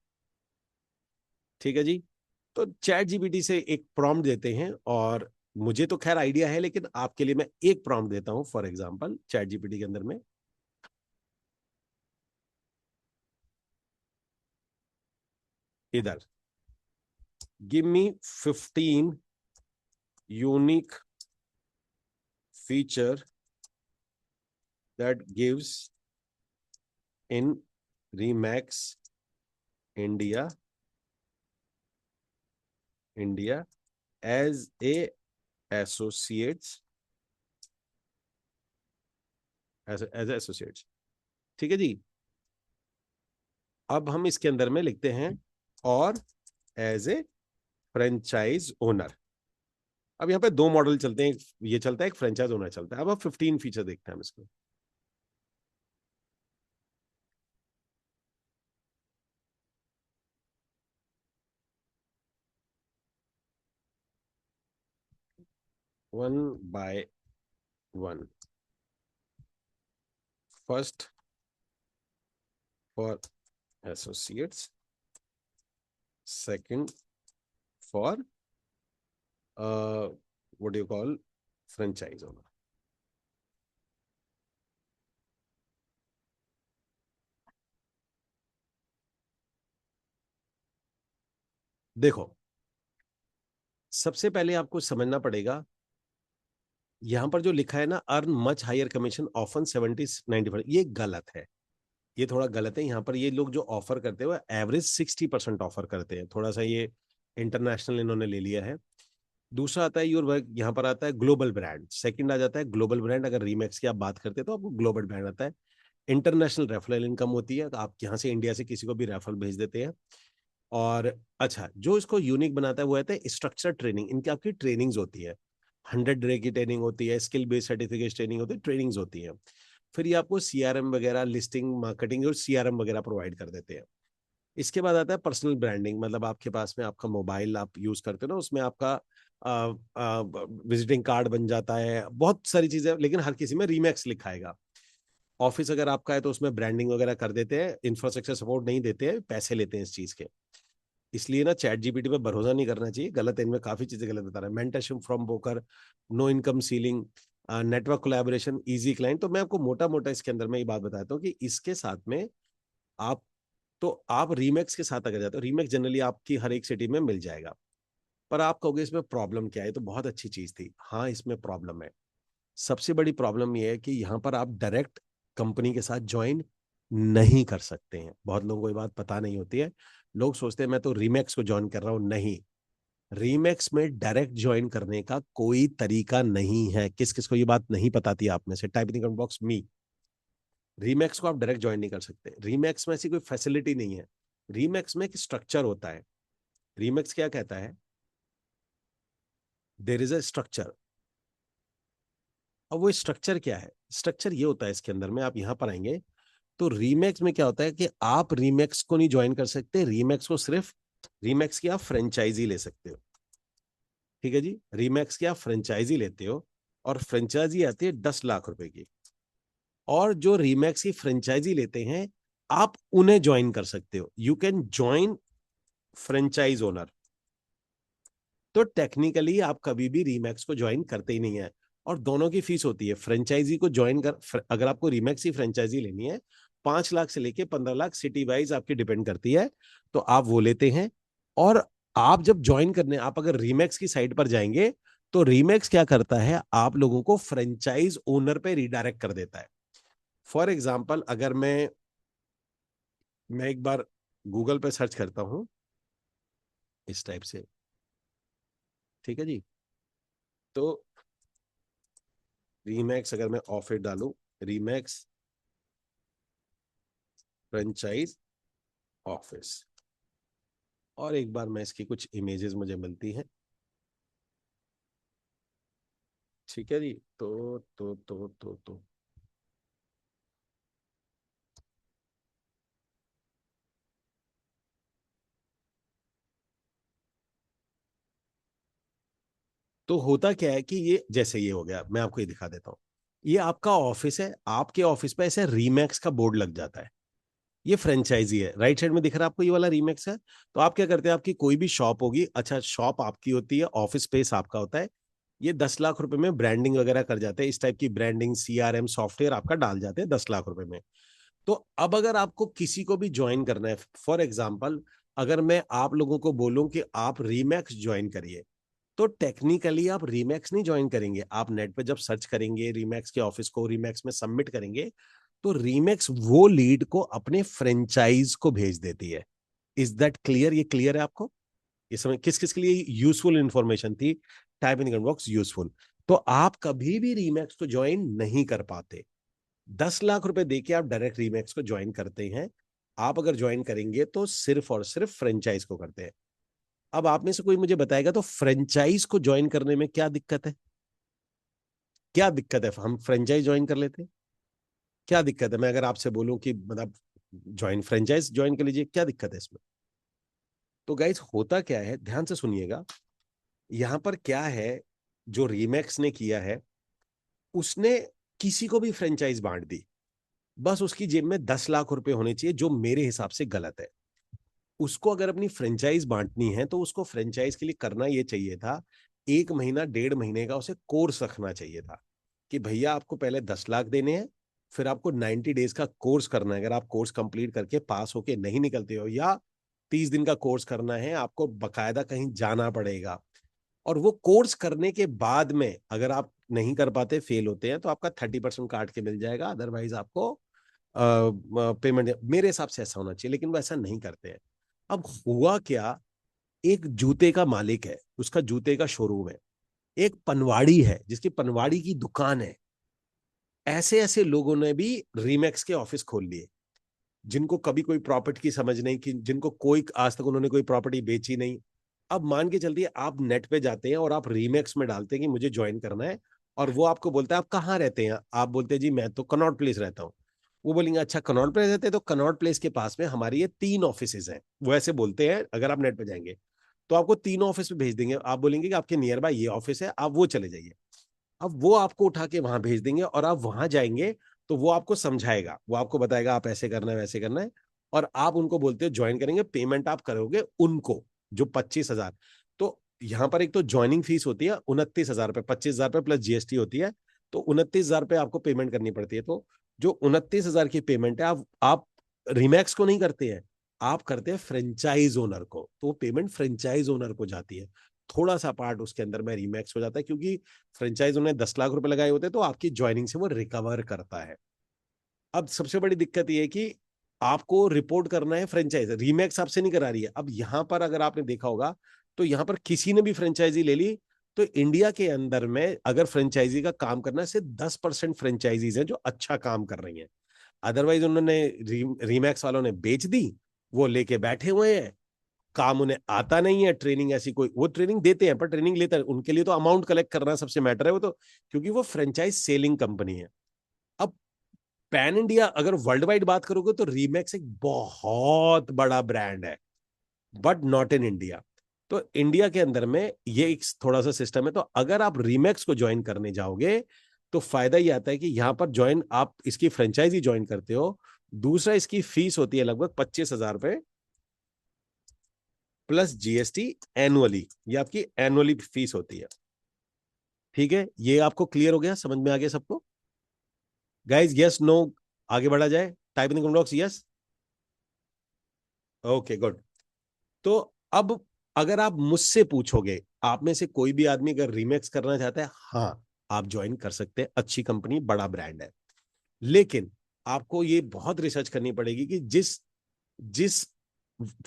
ठीक है जी। तो चैट जीपीटी से एक प्रॉम्प्ट देते हैं, और मुझे तो खैर आइडिया है, लेकिन आपके लिए मैं एक प्रॉम्प्ट देता हूं। फॉर एग्जांपल चैट जीपीटी के अंदर में, इधर, give me 15 unique feature that gives in Remax India India as a associates, as associates. ठीक है जी। अब हम इसके अंदर में लिखते हैं, और एज ए फ्रेंचाइज ओनर। अब यहाँ पे दो मॉडल चलते हैं, ये चलता है, एक फ्रेंचाइज ओनर चलता है। अब 15 फीचर देखते हैं हम इसको। One by one. First for associates, second for what you call franchise owner. देखो, सबसे पहले आपको समझना पड़ेगा, यहां पर जो लिखा है ना, earn much higher commission often 70-95, ये गलत है। ये थोड़ा गलत है। यहाँ पर ये लोग जो ऑफर करते हैं वो एवरेज 60% ऑफर करते हैं। थोड़ा सा ये इंटरनेशनल इन्होंने ले लिया है। दूसरा आता है योर वर्क, यहाँ पर आता है ग्लोबल ब्रांड। सेकंड आ जाता है ग्लोबल ब्रांड। अगर रीमैक्स की आप बात करते हैं तो आपको ग्लोबल ब्रांड आता है। इंटरनेशनल रेफरल इनकम होती है, तो आप यहाँ से इंडिया से किसी को भी रेफरल भेज देते हैं। और अच्छा, जो इसको यूनिक बनाता है वो आता है स्ट्रक्चर ट्रेनिंग। इनकी आपकी ट्रेनिंग्स होती है, 100 डे की ट्रेनिंग होती है, स्किल बेस्ड सर्टिफिकेट ट्रेनिंग होती है, ट्रेनिंग्स होती है। फिर ये आपको सीआरएम वगैरह, लिस्टिंग, मार्केटिंग और सीआरएम वगैरह प्रोवाइड कर देते हैं। इसके बाद आता है पर्सनल ब्रांडिंग। मतलब आपके पास में आपका मोबाइल आप यूज करते हो ना, उसमें आपका विजिटिंग कार्ड बन जाता है, बहुत सारी चीजें, लेकिन हर किसी में रीमैक्स लिखा आएगा। ऑफिस अगर आपका है तो उसमें ब्रांडिंग वगैरह कर देते हैं, इंफ्रास्ट्रक्चर सपोर्ट नहीं देते हैं, पैसे लेते हैं इस चीज के। इसलिए ना चैट जीपीटी पे भरोसा नहीं करना चाहिए, गलत है, इनमें काफी चीजें गलत बता रहा है। Mentorship from broker, no income ceiling, network collaboration, easy client. तो मैं आपको मोटा मोटा इसके अंदर में ये बात बताता हूँ कि इसके साथ में आप, तो आप रीमैक्स के साथ अगर जाते हो, रीमैक्स जनरली आपकी हर एक सिटी में मिल जाएगा। पर आप कहोगे इसमें प्रॉब्लम क्या है, तो बहुत अच्छी चीज थी। हाँ, इसमें प्रॉब्लम है। सबसे बड़ी प्रॉब्लम यह है कि यहाँ पर आप डायरेक्ट कंपनी के साथ ज्वाइन नहीं कर सकते हैं। बहुत लोगों को ये बात पता नहीं होती है। लोग सोचते हैं मैं तो रीमैक्स को ज्वाइन कर रहा हूं। नहीं, रीमैक्स में डायरेक्ट ज्वाइन करने का कोई तरीका नहीं है। किस किस को ये बात नहीं पता थी आप में से, टाइप इन कमेंट बॉक्स मी। रीमैक्स को आप डायरेक्ट ज्वाइन नहीं कर सकते। रीमैक्स में ऐसी कोई फैसिलिटी नहीं है। रीमैक्स में एक स्ट्रक्चर होता है। रीमैक्स क्या कहता है, देर इज अ स्ट्रक्चर। अब वो स्ट्रक्चर क्या है, स्ट्रक्चर ये होता है इसके अंदर में, आप यहां पर आएंगे तो रीमैक्स में क्या होता है कि आप रीमैक्स को नहीं ज्वाइन कर सकते। रीमैक्स को सिर्फ, रीमैक्स की आप फ्रेंचाइजी ले सकते हो। ठीक है जी, रीमैक्स की आप फ्रेंचाइजी लेते हो, और फ्रेंचाइजी आती है 10 लाख रुपए की। और जो रीमैक्स की फ्रेंचाइजी लेते हैं, आप उन्हें ज्वाइन कर सकते हो। You can join franchise owner. तो टेक्निकली आप कभी भी रीमैक्स को ज्वाइन करते ही नहीं है। और दोनों की फीस होती है। फ्रेंचाइजी को ज्वाइन कर, अगर आपको रीमैक्स की फ्रेंचाइजी लेनी है, 5 लाख से लेके 15 लाख, सिटी वाइज आपकी डिपेंड करती है, तो आप वो लेते हैं। और आप जब ज्वाइन करने, आप अगर रीमैक्स की साइट पर जाएंगे, तो रीमैक्स क्या करता है, आप लोगों को फ्रेंचाइज ओनर पे रिडायरेक्ट कर देता है। फॉर एग्जाम्पल, अगर मैं एक बार गूगल पे सर्च करता हूं इस टाइप से, ठीक है जी, तो रीमैक्स अगर मैं ऑफर डालूं, रीमैक्स फ्रेंचाइज ऑफिस, और एक बार मैं इसकी कुछ इमेजेस मुझे मिलती हैं। ठीक है जी। तो तो होता क्या है कि ये जैसे ये हो गया, मैं आपको ये दिखा देता हूँ। ये आपका ऑफिस है, आपके ऑफिस पे ऐसे रीमैक्स का बोर्ड लग जाता है। ये फ्रेंचाइजी है, राइट साइड में दिख रहा है आपको, ये वाला रीमैक्स है। तो आप क्या करते हैं, आपकी कोई भी शॉप होगी, अच्छा शॉप आपकी होती है, ऑफिस स्पेस आपका होता है। ये 10 लाख रुपए में ब्रांडिंग वगैरह कर जाते हैं, इस टाइप की ब्रांडिंग सीआरएम सॉफ्टवेयर आपका डाल जाते हैं 10 लाख रुपए में। तो अब अगर आपको किसी को भी ज्वाइन करना है, फॉर एग्जाम्पल अगर मैं आप लोगों को बोलूं कि आप रीमैक्स ज्वाइन करिए, तो टेक्निकली आप रीमैक्स नहीं ज्वाइन करेंगे। आप नेट पे जब सर्च करेंगे रीमैक्स के ऑफिस को, रीमैक्स में सबमिट करेंगे, तो रीमैक्स वो लीड को अपने फ्रेंचाइज को भेज देती है। Is that clear? ये क्लियर है आपको? ये समय किस किस के लिए यूजफुल इंफॉर्मेशन थी? Type in comment box useful. तो आप कभी भी रीमैक्स को ज्वाइन नहीं कर पाते। 10 लाख रुपए देके आप डायरेक्ट रीमैक्स को ज्वाइन करते हैं। आप अगर ज्वाइन करेंगे तो सिर्फ और सिर्फ फ्रेंचाइज को करते हैं। अब आप में से कोई मुझे बताएगा तो फ्रेंचाइज को ज्वाइन करने में क्या दिक्कत है? क्या दिक्कत है? हम फ्रेंचाइज ज्वाइन कर लेते हैं, क्या दिक्कत है? मैं अगर आपसे बोलूं कि मतलब ज्वाइन फ्रेंचाइज ज्वाइन कर लीजिए, क्या दिक्कत है इसमें? तो गाइस होता क्या है, ध्यान से सुनिएगा। यहां पर क्या है, जो रीमैक्स ने किया है, उसने किसी को भी फ्रेंचाइज बांट दी। बस उसकी जेब में 10 लाख रुपए होने चाहिए, जो मेरे हिसाब से गलत है। उसको अगर अपनी फ्रेंचाइज बांटनी है तो उसको फ्रेंचाइज के लिए करना ये चाहिए था, 1 महीना 1.5 महीने का उसे कोर्स रखना चाहिए था कि भैया आपको पहले 10 लाख देने हैं, फिर आपको 90 डेज का कोर्स करना है। अगर आप कोर्स कंप्लीट करके पास होके नहीं निकलते हो, या 30 दिन का कोर्स करना है, आपको बकायदा कहीं जाना पड़ेगा। और वो कोर्स करने के बाद में अगर आप नहीं कर पाते, फेल होते हैं, तो आपका 30% काट के मिल जाएगा, अदरवाइज आपको पेमेंट। मेरे हिसाब से ऐसा होना चाहिए, लेकिन वो ऐसा नहीं करते हैं। अब हुआ क्या, एक जूते का मालिक है, उसका जूते का शोरूम है, एक पनवाड़ी है जिसकी पनवाड़ी की दुकान है। ऐसे ऐसे लोगों ने भी रीमैक्स के ऑफिस खोल लिए, जिनको कभी कोई प्रॉपर्टी की समझ नहीं, कि जिनको कोई आज तक उन्होंने कोई प्रॉपर्टी बेची नहीं। अब मान के चलती है, आप नेट पे जाते हैं और आप रीमैक्स में डालते हैं कि मुझे ज्वाइन करना है, और वो आपको बोलता है आप कहाँ रहते हैं, आप बोलते हैं जी मैं तो कनॉट प्लेस रहता हूँ। वो बोलेंगे अच्छा कनॉट प्लेस रहते हैं, तो कनॉट प्लेस के पास में हमारी ये 3 ऑफिसेज हैं। वो ऐसे बोलते हैं, अगर आप नेट पे जाएंगे तो आपको 3 ऑफिस पे भेज देंगे। आप बोलेंगे कि आपके नियर बाय ये ऑफिस है, आप वो चले जाइए। अब वो आपको उठा के वहां भेज देंगे, और आप वहां जाएंगे तो वो आपको समझाएगा, वो आपको बताएगा आप ऐसे करना है वैसे करना है। और आप उनको बोलते हो ज्वाइन करेंगे, पेमेंट आप करोगे उनको, जो 25 हजार। तो यहाँ पर एक तो ज्वाइनिंग फीस होती है 29 हजार रुपये, 25 हजार रुपये प्लस जीएसटी होती है। तो 29 हजार रुपये आपको पेमेंट करनी पड़ती है। तो जो 29 हजार की पेमेंट है, आप रिमैक्स को नहीं करते हैं, आप करते हैं फ्रेंचाइज ओनर को, तो वो पेमेंट फ्रेंचाइज ओनर को जाती है। थोड़ा सा पार्ट उसके अंदर में रिमैक्स हो जाता है, क्योंकि फ्रेंचाइज उन्हें 10 लाख रुपए लगाए होते हैं, तो आपकी ज्वाइनिंग से वो रिकवर करता है। अब सबसे बड़ी दिक्कत ये है कि आपको रिपोर्ट करना है फ्रेंचाइज, रीमैक्स आपसे नहीं करा रही है। अब यहां पर अगर आपने देखा होगा, तो यहां पर किसी ने भी फ्रेंचाइजी ले ली, तो इंडिया के अंदर में अगर फ्रेंचाइजी का काम करना है, सिर्फ 10% फ्रेंचाइजीज हैं जो अच्छा काम कर रही हैं। अदरवाइज उन्होंने रीमैक्स वालों ने बेच दी, वो लेके बैठे हुए हैं, काम उन्हें आता नहीं है। ट्रेनिंग ऐसी कोई, वो ट्रेनिंग देते हैं पर ट्रेनिंग लेते हैं, उनके लिए तो अमाउंट कलेक्ट करना सबसे मैटर है, वो तो क्योंकि वो फ्रेंचाइज सेलिंग कंपनी है। अब पैन इंडिया अगर वर्ल्ड वाइड बात करोगे तो रीमैक्स एक बहुत बड़ा ब्रांड है, बट नॉट इन इंडिया। तो इंडिया के अंदर में ये एक थोड़ा सा सिस्टम है। तो अगर आप रीमैक्स को ज्वाइन करने जाओगे, तो फायदा ये आता है कि यहां पर ज्वाइन आप इसकी फ्रेंचाइजी ज्वाइन करते हो। दूसरा, इसकी फीस होती है लगभग 25 हजार रुपए प्लस जीएसटी एनुअली। ये आपकी एनुअली फीस होती है। ठीक है, ये आपको क्लियर हो गया, समझ में आ गया सबको? गाइज यस नो, आगे बढ़ा जाए, type in comment box yes. Okay good. तो अब अगर आप मुझसे पूछोगे, आप में से कोई भी आदमी अगर रीमेक्स करना चाहता है, हाँ आप ज्वाइन कर सकते हैं, अच्छी कंपनी, बड़ा ब्रांड है। लेकिन आपको ये बहुत रिसर्च करनी पड़ेगी कि जिस जिस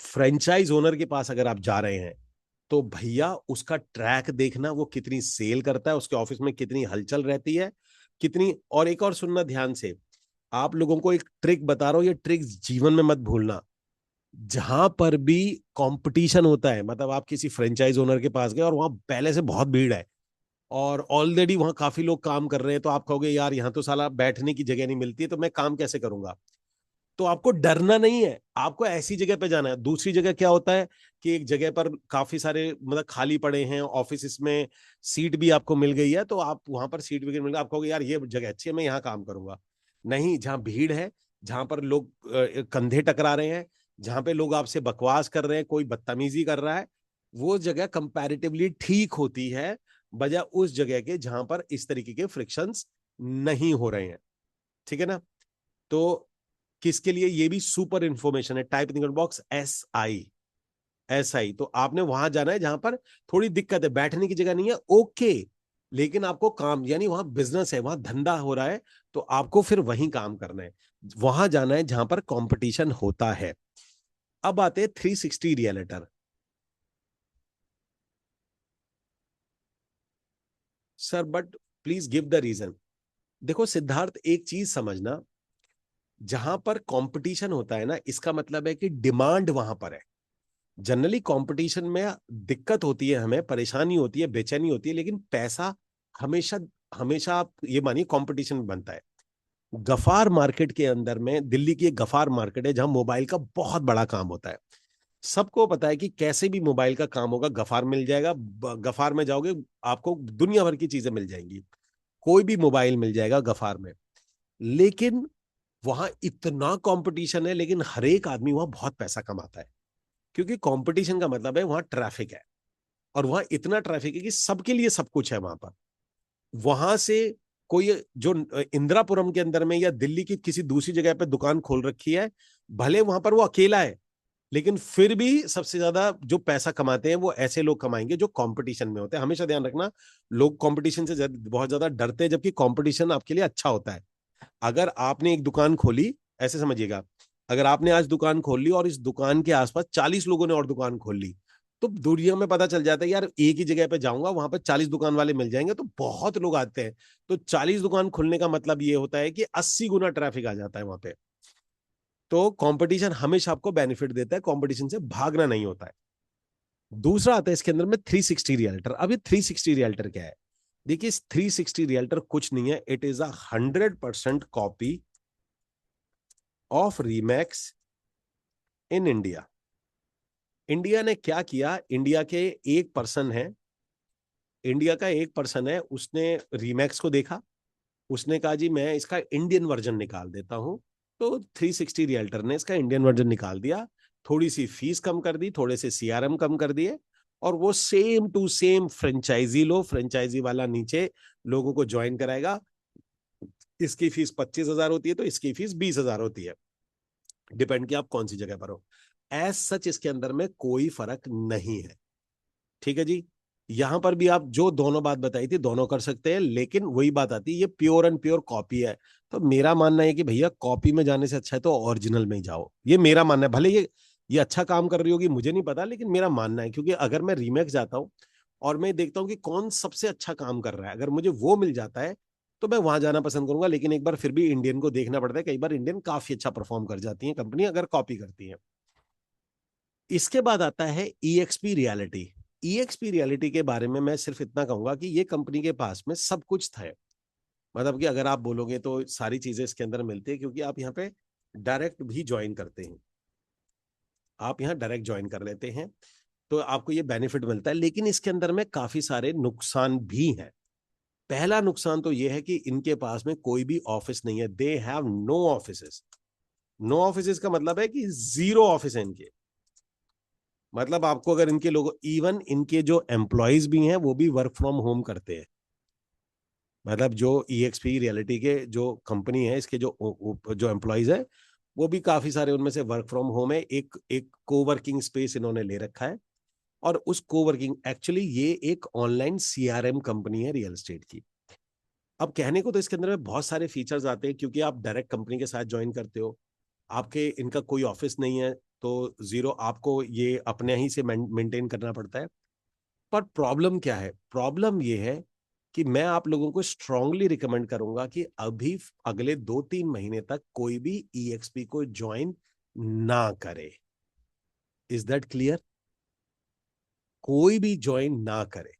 फ्रेंचाइज ओनर के पास अगर आप जा रहे हैं, तो भैया उसका ट्रैक देखना, वो कितनी सेल करता है, उसके ऑफिस में कितनी हलचल रहती है, कितनी। और एक और सुनना ध्यान से, आप लोगों को एक ट्रिक बता रहा हूं, ये ट्रिक जीवन में मत भूलना। जहां पर भी कंपटीशन होता है, मतलब आप किसी फ्रेंचाइज ओनर के पास गए और वहां पहले से बहुत भीड़ है, और ऑलरेडी वहां काफी लोग काम कर रहे हैं, तो आप कहोगे यार यहाँ तो साला बैठने की जगह नहीं मिलती है, तो मैं काम कैसे करूंगा। तो आपको डरना नहीं है, आपको ऐसी जगह पे जाना है। दूसरी जगह क्या होता है कि एक जगह पर काफी सारे मतलब खाली पड़े हैं ऑफिस, इसमें सीट भी आपको मिल गई है, तो आप वहां पर सीट भी मिल गई, आप कहोगे यार ये जगह अच्छी है, मैं यहाँ काम करूंगा। नहीं, जहाँ भीड़ है, जहां पर लोग कंधे टकरा रहे हैं, जहां पे लोग आपसे बकवास कर रहे हैं, कोई बदतमीजी कर रहा है, वो जगह कंपैरेटिवली ठीक होती है बजाय उस जगह के जहां पर इस तरीके के फ्रिक्शंस नहीं हो रहे हैं। ठीक है ना। तो किसके लिए ये भी सुपर इंफॉर्मेशन है, टाइप इन बॉक्स SI। तो आपने वहां जाना है जहां पर थोड़ी दिक्कत है, बैठने की जगह नहीं है, ओके, लेकिन आपको काम, यानी वहां बिजनेस है, वहां धंधा हो रहा है, तो आपको फिर वहीं काम करना है। वहां जाना है जहां पर कंपटीशन होता है। अब आते हैं 360 realtor. Sir but please give the reason. देखो सिद्धार्थ, एक चीज समझना, जहां पर कंपटीशन होता है ना, इसका मतलब है कि डिमांड वहां पर है। जनरली कंपटीशन में दिक्कत होती है, हमें परेशानी होती है, बेचैनी होती है, लेकिन पैसा हमेशा, हमेशा आप ये मानिए कंपटीशन में बनता है। गफार मार्केट के अंदर में, दिल्ली की एक गफार मार्केट है जहां मोबाइल का बहुत बड़ा काम होता है। सबको पता है कि कैसे भी मोबाइल का काम होगा, गफार मिल जाएगा। गफार में जाओगे, आपको दुनिया भर की चीजें मिल जाएंगी, कोई भी मोबाइल मिल जाएगा गफार में। लेकिन वहां इतना कंपटीशन है, लेकिन हर एक आदमी वहां बहुत पैसा कमाता है, क्योंकि कंपटीशन का मतलब है वहां ट्रैफिक है, और वहां इतना ट्रैफिक है कि सबके लिए सब कुछ है वहां पर। वहां से कोई जो इंदिरापुरम के अंदर में या दिल्ली की किसी दूसरी जगह पे दुकान खोल रखी है, भले वहां पर वो अकेला है, लेकिन फिर भी सबसे ज्यादा जो पैसा कमाते हैं वो ऐसे लोग कमाएंगे जो कंपटीशन में होते हैं। हमेशा ध्यान रखना, लोग कंपटीशन से बहुत ज्यादा डरते हैं, जबकि कंपटीशन आपके लिए अच्छा होता है। अगर आपने एक दुकान खोली, ऐसे समझिएगा, अगर आपने आज दुकान खोल ली और इस दुकान के आसपास 40 लोगों ने और दुकान खोल ली, तो दुनिया में पता चल जाता है यार, एक ही जगह पे जाऊंगा, वहां पर 40 दुकान वाले मिल जाएंगे, तो बहुत लोग आते हैं। तो 40 दुकान खुलने का मतलब ये होता है कि 80 गुना ट्रैफिक आ जाता है वहां पे। तो कंपटीशन हमेशा आपको बेनिफिट देता है, कंपटीशन से भागना नहीं होता है। दूसरा आता है इसके अंदर में 360 रियल्टर। अब ये 360 रियल्टर क्या है? देखिए, 360 रियल्टर कुछ नहीं है, it is 100% copy of Remax in India. India ने क्या किया, इंडिया के एक पर्सन है, इंडिया का एक पर्सन है, उसने रीमैक्स को देखा, उसने कहा जी मैं इसका इंडियन वर्जन निकाल देता हूं। तो 360 रियल्टर ने इसका इंडियन वर्जन निकाल दिया, थोड़ी सी फीस कम कर दी, थोड़े से CRM कम कर दिए, और वो सेम टू सेम फ्रेंचाइजी लो, फ्रेंचाइजी वाला नीचे लोगों को ज्वाइन कराएगा। इसकी फीस 25,000 होती है, तो इसकी फीस 20,000 होती है, डिपेंड किया आप कौन सी जगह पर हो। एज सच इसके अंदर में कोई फर्क नहीं है। ठीक है जी। यहां पर भी आप जो दोनों बात बताई थी, दोनों कर सकते हैं, लेकिन वही बात आती है, ये प्योर एंड प्योर कॉपी है। तो मेरा मानना है कि भैया, कॉपी में जाने से अच्छा है तो ओरिजिनल में ही जाओ, ये मेरा मानना है। भले ये अच्छा काम कर रही होगी, मुझे नहीं पता, लेकिन मेरा मानना है, क्योंकि अगर मैं रीमेक जाता हूँ और मैं देखता हूँ कि कौन सबसे अच्छा काम कर रहा है, अगर मुझे वो मिल जाता है तो मैं वहां जाना पसंद करूंगा। लेकिन एक बार फिर भी इंडियन को देखना पड़ता है, कई बार इंडियन काफी अच्छा परफॉर्म कर जाती है कंपनी, अगर कॉपी करती है। इसके बाद आता है EXP रियलिटी। EXP रियलिटी के बारे में मैं सिर्फ इतना कहूंगा कि ये कंपनी के पास में सब कुछ था। मतलब कि अगर आप बोलोगे तो सारी चीजें इसके अंदर मिलती है, क्योंकि आप यहाँ पे डायरेक्ट भी ज्वाइन करते हैं, आप यहाँ डायरेक्ट ज्वाइन कर लेते हैं, तो आपको ये बेनिफिट मिलता है। लेकिन इसके अंदर में काफी सारे नुकसान भी हैं। पहला नुकसान तो ये है कि इनके पास में कोई भी ऑफिस नहीं है, they have no offices. No offices का मतलब है कि जीरो ऑफिस है इनके। मतलब आपको अगर इनके लोग, इवन इनके जो एम्प्लॉयज भी हैं वो भी वर्क फ्रॉम होम करते हैं। मतलब जो EXP रियलिटी के जो कंपनी है, इसके जो जो एम्प्लॉयज है, वो भी काफी सारे उनमें से वर्क फ्रॉम होम है। एक एक कोवर्किंग स्पेस इन्होंने ले रखा है, और उस कोवर्किंग, एक्चुअली ये एक ऑनलाइन CRM कंपनी है रियल एस्टेट की। अब कहने को तो इसके अंदर में बहुत सारे फीचर्स आते हैं, क्योंकि आप डायरेक्ट कंपनी के साथ ज्वाइन करते हो, आपके इनका कोई ऑफिस नहीं है, तो जीरो आपको ये अपने ही से मेंटेन करना पड़ता है। पर प्रॉब्लम क्या है? प्रॉब्लम ये है कि मैं आप लोगों को स्ट्रांगली रिकमेंड करूंगा कि अभी अगले 2-3 महीने तक कोई भी EXP को ज्वाइन ना करे। Is that clear? कोई भी ज्वाइन ना करे।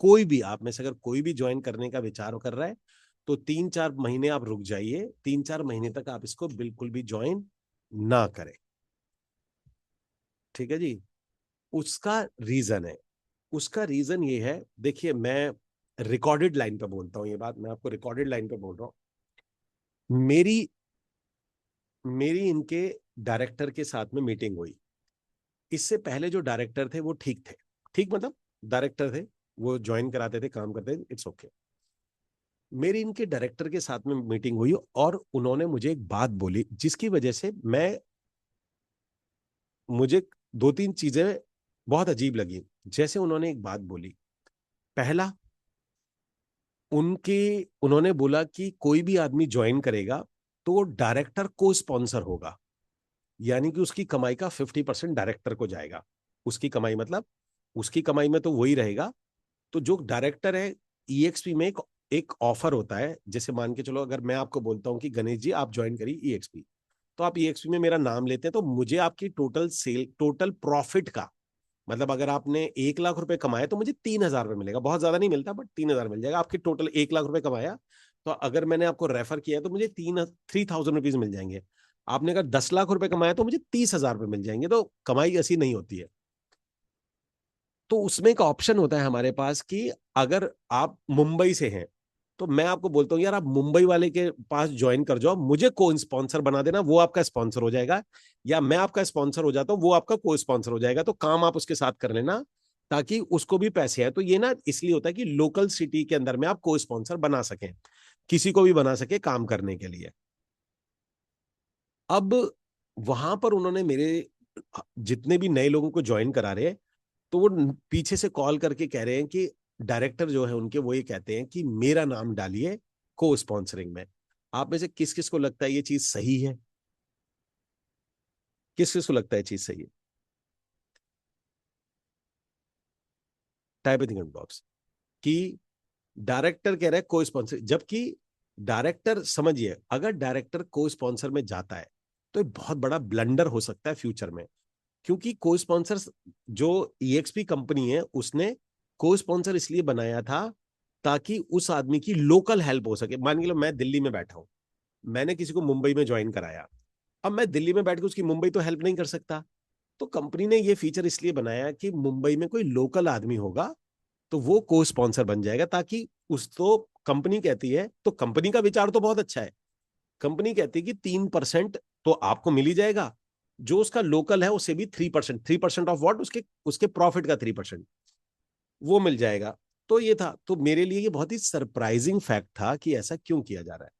कोई भी आप में से अगर कोई भी ज्वाइन करने का विचार कर रहा है तो 3-4 महीने आप रुक जाइए, 3-4 महीने तक आप इसको बिल्कुल भी ज्वाइन ना करें। ठीक है जी। उसका रीजन है, उसका रीजन ये है, देखिए मैं रिकॉर्डेड लाइन पे बोलता हूँ, ये बात मैं आपको रिकॉर्डेड लाइन पे बोल रहा हूँ। मेरी मेरी इनके डायरेक्टर के साथ में मीटिंग हुई। इससे पहले जो डायरेक्टर थे वो ठीक थे, ठीक मतलब डायरेक्टर थे, वो ज्वाइन कराते थे, काम करते थे, इट्स ओके। मेरी इनके डायरेक्टर के साथ में मीटिंग हुई और उन्होंने मुझे एक बात बोली जिसकी वजह से मुझे 2-3 चीजें बहुत अजीब लगी। जैसे उन्होंने एक बात बोली, पहला, उन्होंने बोला कि कोई भी आदमी ज्वाइन करेगा तो वो डायरेक्टर को स्पॉन्सर होगा, यानी कि उसकी कमाई का 50% डायरेक्टर को जाएगा। उसकी कमाई मतलब उसकी कमाई में तो वही रहेगा। तो जो डायरेक्टर है, ईएक्सपी में एक ऑफर होता है, जैसे मान के चलो अगर मैं आपको बोलता हूं कि गणेश जी आप ज्वाइन करिए ईएक्सपी, तो आप ईएक्सपी में मेरा नाम लेते हैं, तो मुझे आपकी टोटल प्रॉफिट का मतलब अगर आपने 1 लाख रुपए कमाए तो मुझे 3,000 रुपए मिलेगा। बहुत ज्यादा नहीं मिलता बट 3,000 मिल जाएगा। आपके टोटल 1 लाख रुपए कमाया तो अगर मैंने आपको रेफर किया तो मुझे 3,000 रुपीज मिल जाएंगे। आपने अगर 10 लाख रुपए कमाया तो मुझे 30,000 रुपए मिल जाएंगे। तो कमाई ऐसी नहीं होती है। तो उसमें एक ऑप्शन होता है हमारे पास कि अगर आप मुंबई से हैं तो मैं आपको बोलता हूँ यार आप मुंबई वाले के पास ज्वाइन कर जाओ, मुझे को स्पॉन्सर बना देना, वो आपका स्पॉन्सर हो जाएगा, या मैं आपका स्पॉन्सर हो जाता हूँ, वो आपका को स्पॉन्सर हो जाएगा। तो काम आप उसके साथ कर लेना ताकि उसको भी पैसे आए। तो ये ना इसलिए होता है कि लोकल सिटी के अंदर में आप को स्पॉन्सर बना सकें, किसी को भी बना सके काम करने के लिए। अब वहां पर उन्होंने मेरे जितने भी नए लोगों को ज्वाइन करा रहे हैं, तो वो पीछे से कॉल करके कह रहे हैं कि डायरेक्टर जो है उनके, वो ये कहते हैं कि मेरा नाम डालिए को स्पॉन्सरिंग में। आप में से किस किस को लगता है ये चीज सही है? किस किस को लगता है चीज सही है? टाइप इन बॉक्स कि डायरेक्टर कह रहा है को स्पॉन्सर, जबकि डायरेक्टर, समझिए अगर डायरेक्टर को स्पॉन्सर में जाता है तो एक बहुत बड़ा ब्लंडर हो सकता है फ्यूचर में। क्योंकि को स्पॉन्सर जो ईएक्सपी कंपनी है उसने को स्पॉन्सर इसलिए बनाया था ताकि उस आदमी की लोकल हेल्प हो सके। मान के लो मैं दिल्ली में बैठा हूं, मैंने किसी को मुंबई में ज्वाइन कराया, अब मैं दिल्ली में बैठ के उसकी मुंबई तो हेल्प नहीं कर सकता। तो कंपनी ने ये फीचर इसलिए बनाया कि मुंबई में कोई लोकल आदमी होगा तो वो को स्पॉन्सर बन जाएगा, ताकि उस तो कंपनी कहती है, तो कंपनी का विचार तो बहुत अच्छा है। कंपनी कहती है कि 3% तो आपको मिल ही जाएगा, जो उसका लोकल है उसे भी 3%, 3% ऑफ वॉट, उसके उसके प्रॉफिट का 3% वो मिल जाएगा। तो ये था, तो मेरे लिए ये बहुत ही सरप्राइजिंग फैक्ट था कि ऐसा क्यों किया जा रहा है।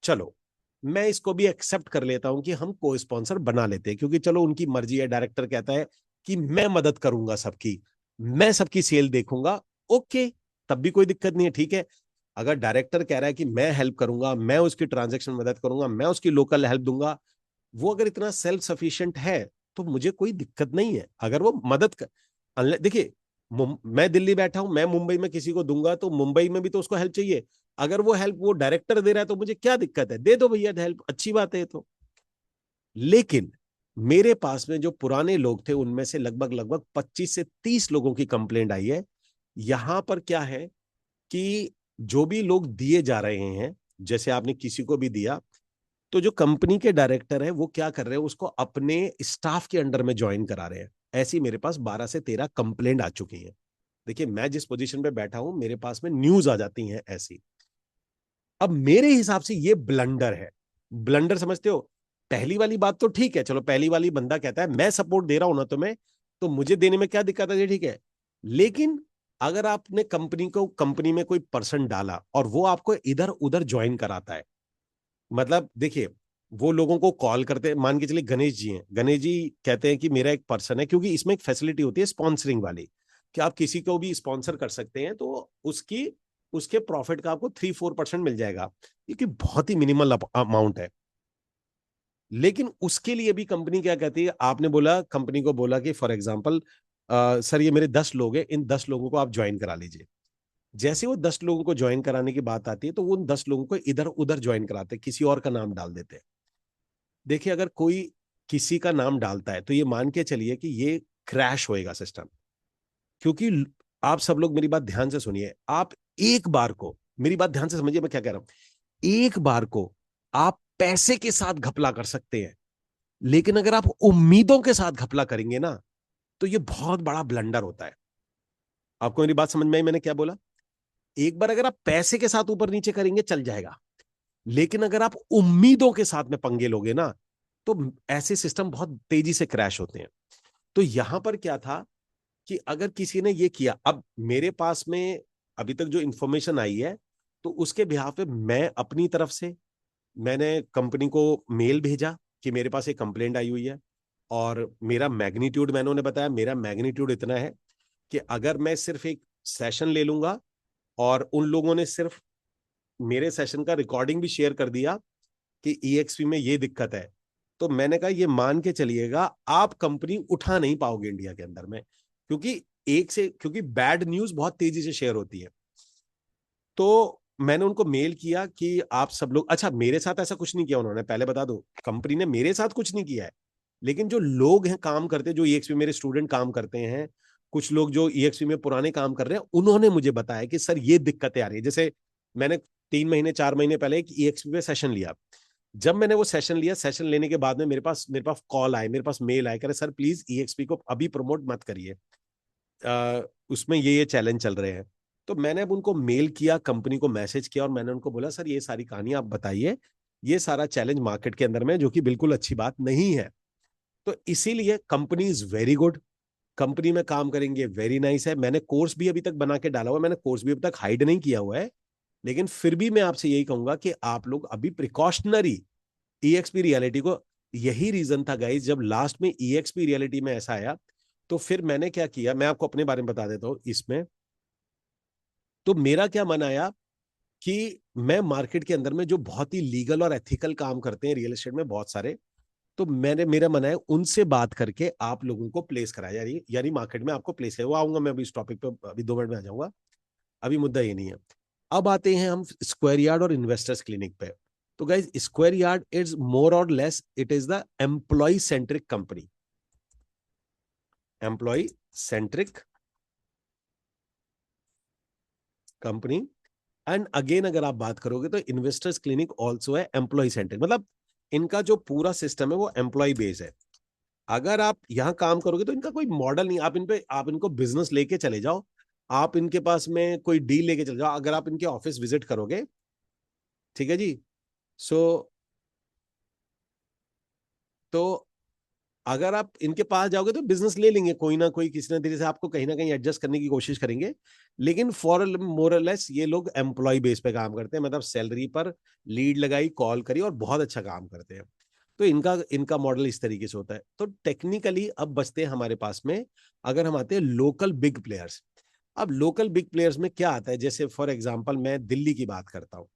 चलो मैं इसको भी एक्सेप्ट कर लेता हूं कि हम को स्पॉन्सर बना लेते हैं, क्योंकि चलो उनकी मर्जी है, डायरेक्टर कहता है कि मैं मदद करूंगा सबकी, मैं सबकी सेल देखूंगा, ओके, तब भी कोई दिक्कत नहीं है, ठीक है। अगर डायरेक्टर कह रहा है कि मैं हेल्प करूंगा, मैं उसकी ट्रांजेक्शन मदद करूंगा, मैं उसकी लोकल हेल्प दूंगा, वो अगर इतना सेल्फ सफिशिएंट है तो मुझे कोई दिक्कत नहीं है अगर वो मदद कर। देखिए मैं दिल्ली बैठा हूं, मैं मुंबई में किसी को दूंगा तो मुंबई में भी तो उसको हेल्प चाहिए। अगर वो हेल्प वो डायरेक्टर दे रहा है तो मुझे क्या दिक्कत है, दे दो भैया हेल्प, अच्छी बात है तो। लेकिन मेरे पास में जो पुराने लोग थे उनमें से लगभग लगभग 25 से 30 लोगों की कंप्लेंट आई है। यहां पर क्या है कि जो भी लोग दिए जा रहे हैं, जैसे आपने किसी को भी दिया, तो जो कंपनी के डायरेक्टर है वो क्या कर रहे हैं, उसको अपने स्टाफ के अंडर में ज्वाइन करा रहे हैं। ऐसी मेरे पास 12 से 13 कंप्लेंट आ चुकी हैं। देखिए मैं जिस पोजीशन पे बैठा हूं मेरे पास में न्यूज आ जाती हैं ऐसी। अब मेरे हिसाब से ये ब्लंडर है। ब्लंडर समझते हो? पहली वाली बात तो ठीक है, चलो पहली वाली बंदा कहता है मैं सपोर्ट दे रहा हूं ना तुम्हें, तो मुझे देने में क्या दिक्कत है, ये ठीक है। लेकिन अगर आपने कंपनी में कोई पर्सन डाला और वो आपको इधर उधर ज्वाइन कराता है, मतलब देखिए वो लोगों को कॉल करते, मान के चलिए गणेश जी हैं, गणेश जी कहते हैं कि मेरा एक पर्सन है, क्योंकि इसमें एक फैसिलिटी होती है स्पॉन्सरिंग वाली कि आप किसी को भी स्पॉन्सर कर सकते हैं, तो उसकी उसके प्रॉफिट का आपको 3-4% मिल जाएगा, ये बहुत ही मिनिमल अमाउंट है। लेकिन उसके लिए भी कंपनी क्या कहती है, आपने बोला कंपनी को बोला कि फॉर एग्जाम्पल सर ये मेरे 10 लोग हैं, इन 10 लोगों को आप ज्वाइन करा लीजिए। जैसे वो 10 लोगों को ज्वाइन कराने की बात आती है तो वो उन 10 लोगों को इधर उधर ज्वाइन कराते हैं, किसी और का नाम डाल देते हैं। देखिए अगर कोई किसी का नाम डालता है तो ये मान के चलिए कि ये क्रैश होएगा सिस्टम, क्योंकि आप सब लोग मेरी बात ध्यान से सुनिए। आप एक बार को, मेरी बात ध्यान से समझिए मैं क्या कह रहा हूं। एक बार को आप पैसे के साथ घपला कर सकते हैं, लेकिन अगर आप उम्मीदों के साथ घपला करेंगे ना, तो ये बहुत बड़ा ब्लंडर होता है। आपको मेरी बात समझ में आई मैंने क्या बोला? एक बार अगर आप पैसे के साथ ऊपर नीचे करेंगे चल जाएगा, लेकिन अगर आप उम्मीदों के साथ में पंगे लोगे ना, तो ऐसे सिस्टम बहुत तेजी से क्रैश होते हैं। तो यहां पर क्या था कि अगर किसी ने ये किया, अब मेरे पास में अभी तक जो इंफॉर्मेशन आई है, तो उसके बिहाफ पे मैं अपनी तरफ से मैंने कंपनी को मेल भेजा कि मेरे पास एक कंप्लेंट आई हुई है, और मेरा मैग्नीट्यूड मैंने उन्हें बताया, मेरा मैग्नीट्यूड इतना है कि अगर मैं सिर्फ एक सेशन ले लूंगा, और उन लोगों ने सिर्फ मेरे सेशन का रिकॉर्डिंग भी शेयर कर दिया कि ईएक्सपी में ये दिक्कत है, तो मैंने कहा ये मान के चलिएगा आप कंपनी उठा नहीं पाओगे इंडिया के अंदर में, क्योंकि बैड न्यूज बहुत तेजी से शेयर होती है। तो मैंने उनको मेल किया कि आप सब लोग, अच्छा मेरे साथ ऐसा कुछ नहीं किया उन्होंने, पहले बता दो, कंपनी ने मेरे साथ कुछ नहीं किया है, लेकिन जो लोग हैं काम करते, जो ईएक्सपी मेरे स्टूडेंट काम करते हैं, कुछ लोग जो ईएक्सपी में पुराने काम कर रहे हैं, उन्होंने मुझे बताया कि सर ये दिक्कतें आ रही है। जैसे मैंने 3 महीने 4 महीने पहले एक ईएक्सपी पे सेशन लिया। जब मैंने वो सेशन लिया, सेशन लेने के बाद में मेरे पास कॉल आए, मेरे पास मेल आए, कह रहे सर प्लीज ईएक्सपी को अभी प्रमोट मत करिए, उसमें ये चैलेंज चल रहे हैं। तो मैंने अब उनको मेल किया, कंपनी को मैसेज किया, और मैंने उनको बोला सर ये सारी कहानी आप बताइए, ये सारा चैलेंज मार्केट के अंदर में, जो कि बिल्कुल अच्छी बात नहीं है। तो इसीलिए company is very good, company में काम करेंगे वेरी नाइस है। मैंने कोर्स भी अभी तक बना के डाला हुआ है, मैंने कोर्स भी अभी तक हाइड नहीं किया हुआ है, लेकिन फिर भी मैं आपसे यही कहूंगा कि आप लोग अभी प्रिकॉशनरी ईएक्सपी रियलिटी को, यही रीजन था गाइस, जब लास्ट में ईएक्सपी रियलिटी में ऐसा आया, तो फिर मैंने क्या किया, मैं आपको अपने बारे में बता देता हूं इसमें। तो मेरा क्या मन आया कि मैं मार्केट के अंदर में जो बहुत ही लीगल और एथिकल काम करते हैं रियल एस्टेट में बहुत सारे, तो मैंने मेरा मन है उनसे बात करके आप लोगों को प्लेस कराया, यानी मार्केट में आपको प्लेस है, वो आऊंगा मैं अभी इस टॉपिक पे, अभी 2 मिनट में आ जाऊंगा, अभी मुद्दा ये नहीं है। अब आते हैं हम स्क्वायर यार्ड और इन्वेस्टर्स क्लिनिक पे। तो guys square yard is more और less it is the employ centric company, employ centric company. And again अगर आप बात करोगे तो इन्वेस्टर्स क्लिनिक ऑल्सो है एम्प्लॉय सेंट्रिक, मतलब इनका जो पूरा सिस्टम है वो एम्प्लॉय बेस है। अगर आप यहाँ काम करोगे तो इनका कोई मॉडल नहीं, आप इनको बिजनेस लेके चले जाओ, आप इनके पास में कोई डील लेके चले जाओ, अगर आप इनके ऑफिस विजिट करोगे, ठीक है जी। सो तो अगर आप इनके पास जाओगे तो बिजनेस ले लेंगे, कोई ना कोई किसी ना तरीके से आपको कहीं ना कहीं एडजस्ट करने की कोशिश करेंगे, लेकिन फॉर मोरलेस ये लोग एम्प्लॉय बेस पे काम करते हैं, मतलब सैलरी पर लीड लगाई, कॉल करी, और बहुत अच्छा काम करते हैं। तो इनका इनका मॉडल इस तरीके से होता है। तो टेक्निकली अब बचते हैं हमारे पास में, अगर हम आते हैं लोकल बिग प्लेयर्स। अब लोकल बिग प्लेयर्स में क्या आता है, जैसे फॉर एग्जांपल मैं दिल्ली की बात करता हूँ,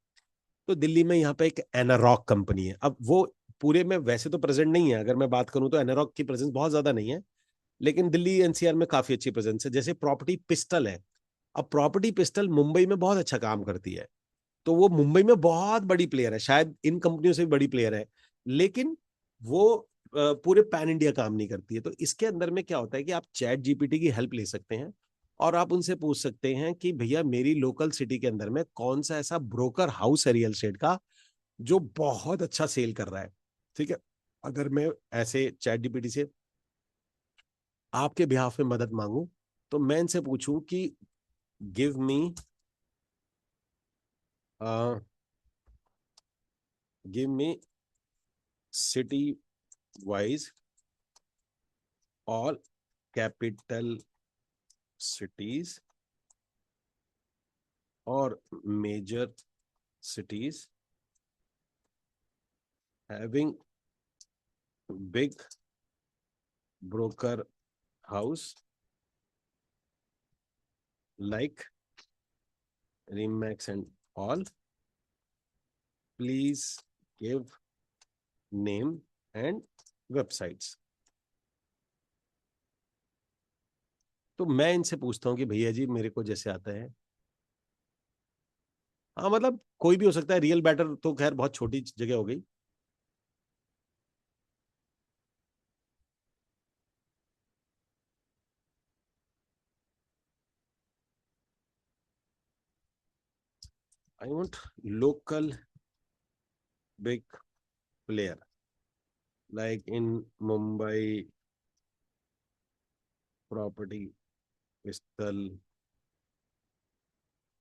तो दिल्ली में यहाँ पे एक एनारॉक कंपनी है। अब वो पूरे में वैसे तो प्रेजेंट नहीं है, अगर मैं बात करूं तो एनारॉक की प्रेजेंस बहुत ज्यादा नहीं है, लेकिन दिल्ली एनसीआर में काफी अच्छी प्रेजेंस है। जैसे प्रॉपर्टी पिस्टल है, अब प्रॉपर्टी पिस्टल मुंबई में बहुत अच्छा काम करती है, तो वो मुंबई में बहुत बड़ी प्लेयर है, शायद इन कंपनियों से भी बड़ी प्लेयर है, लेकिन वो पूरे पैन इंडिया काम नहीं करती है। तो इसके अंदर में क्या होता है कि आप चैट जीपीटी की हेल्प ले सकते हैं, और आप उनसे पूछ सकते हैं कि भैया मेरी लोकल सिटी के अंदर में कौन सा ऐसा ब्रोकर हाउस है रियल एस्टेट का जो बहुत अच्छा सेल कर रहा है। ठीक है, अगर मैं ऐसे चैट जीपीटी से आपके बिहाफ में मदद मांगू, तो मैं इनसे पूछूं कि give me give me city wise all capital cities और major cities having big broker house like Remax and all, please give name and websites. तो मैं इनसे पूछता हूँ कि भैया जी मेरे को जैसे आता है, हाँ मतलब कोई भी हो सकता है, रियल बैटर तो खैर बहुत छोटी जगह हो गई। I want local big player like in Mumbai property pistol,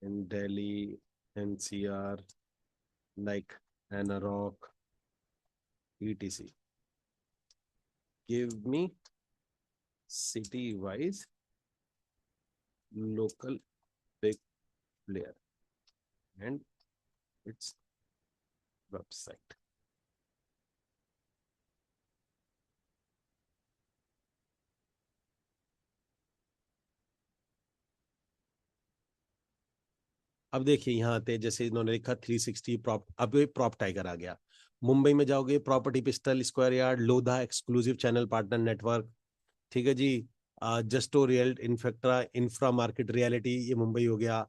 in Delhi NCR like Anarok, etc. Give me city-wise local big player and its website. अब देखिए यहाँ आते जैसे इन्होंने लिखा 360 प्रॉप, अब ये प्रॉप टाइगर आ गया। मुंबई में जाओगे property pistol, square yard, Lodha exclusive channel partner network, ठीक है जी। जस्टो रियल इन्फेक्ट्रा इंफ्रा मार्केट रियलिटी, ये मुंबई हो गया।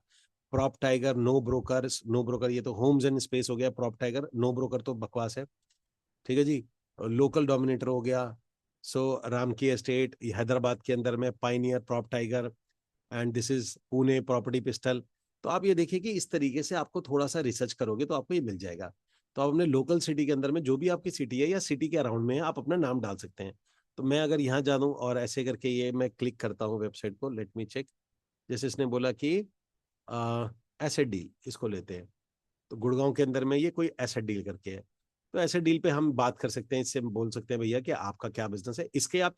PropTiger, no broker, no broker ये तो होम्स एंड स्पेस हो गया। प्रॉप टाइगर, नो ब्रोकर तो बकवास है, ठीक है जी। लोकल डोमिनेटर हो गया। सो राम की एस्टेट हैदराबाद के अंदर में pioneer prop tiger, and this is Pune property pistol. तो आप ये देखिए कि इस तरीके से आपको थोड़ा सा रिसर्च करोगे तो आपको ये मिल जाएगा। तो आप अपने लोकल सिटी के अंदर में जो भी आपकी सिटी है या सिटी के अराउंड में है आप अपना नाम डाल सकते हैं। तो मैं अगर यहाँ जा दूँ और ऐसे करके ये मैं क्लिक करता हूँ वेबसाइट को, लेट मी चेक। जैसे इसने बोला कि एसेट डील इसको लेते हैं, तो गुड़गांव के अंदर में ये कोई एसेट डील करके है। तो एसेट डील पे हम बात कर सकते हैं, इससे हम बोल सकते हैं भैया कि आपका क्या बिजनेस है, इसके आप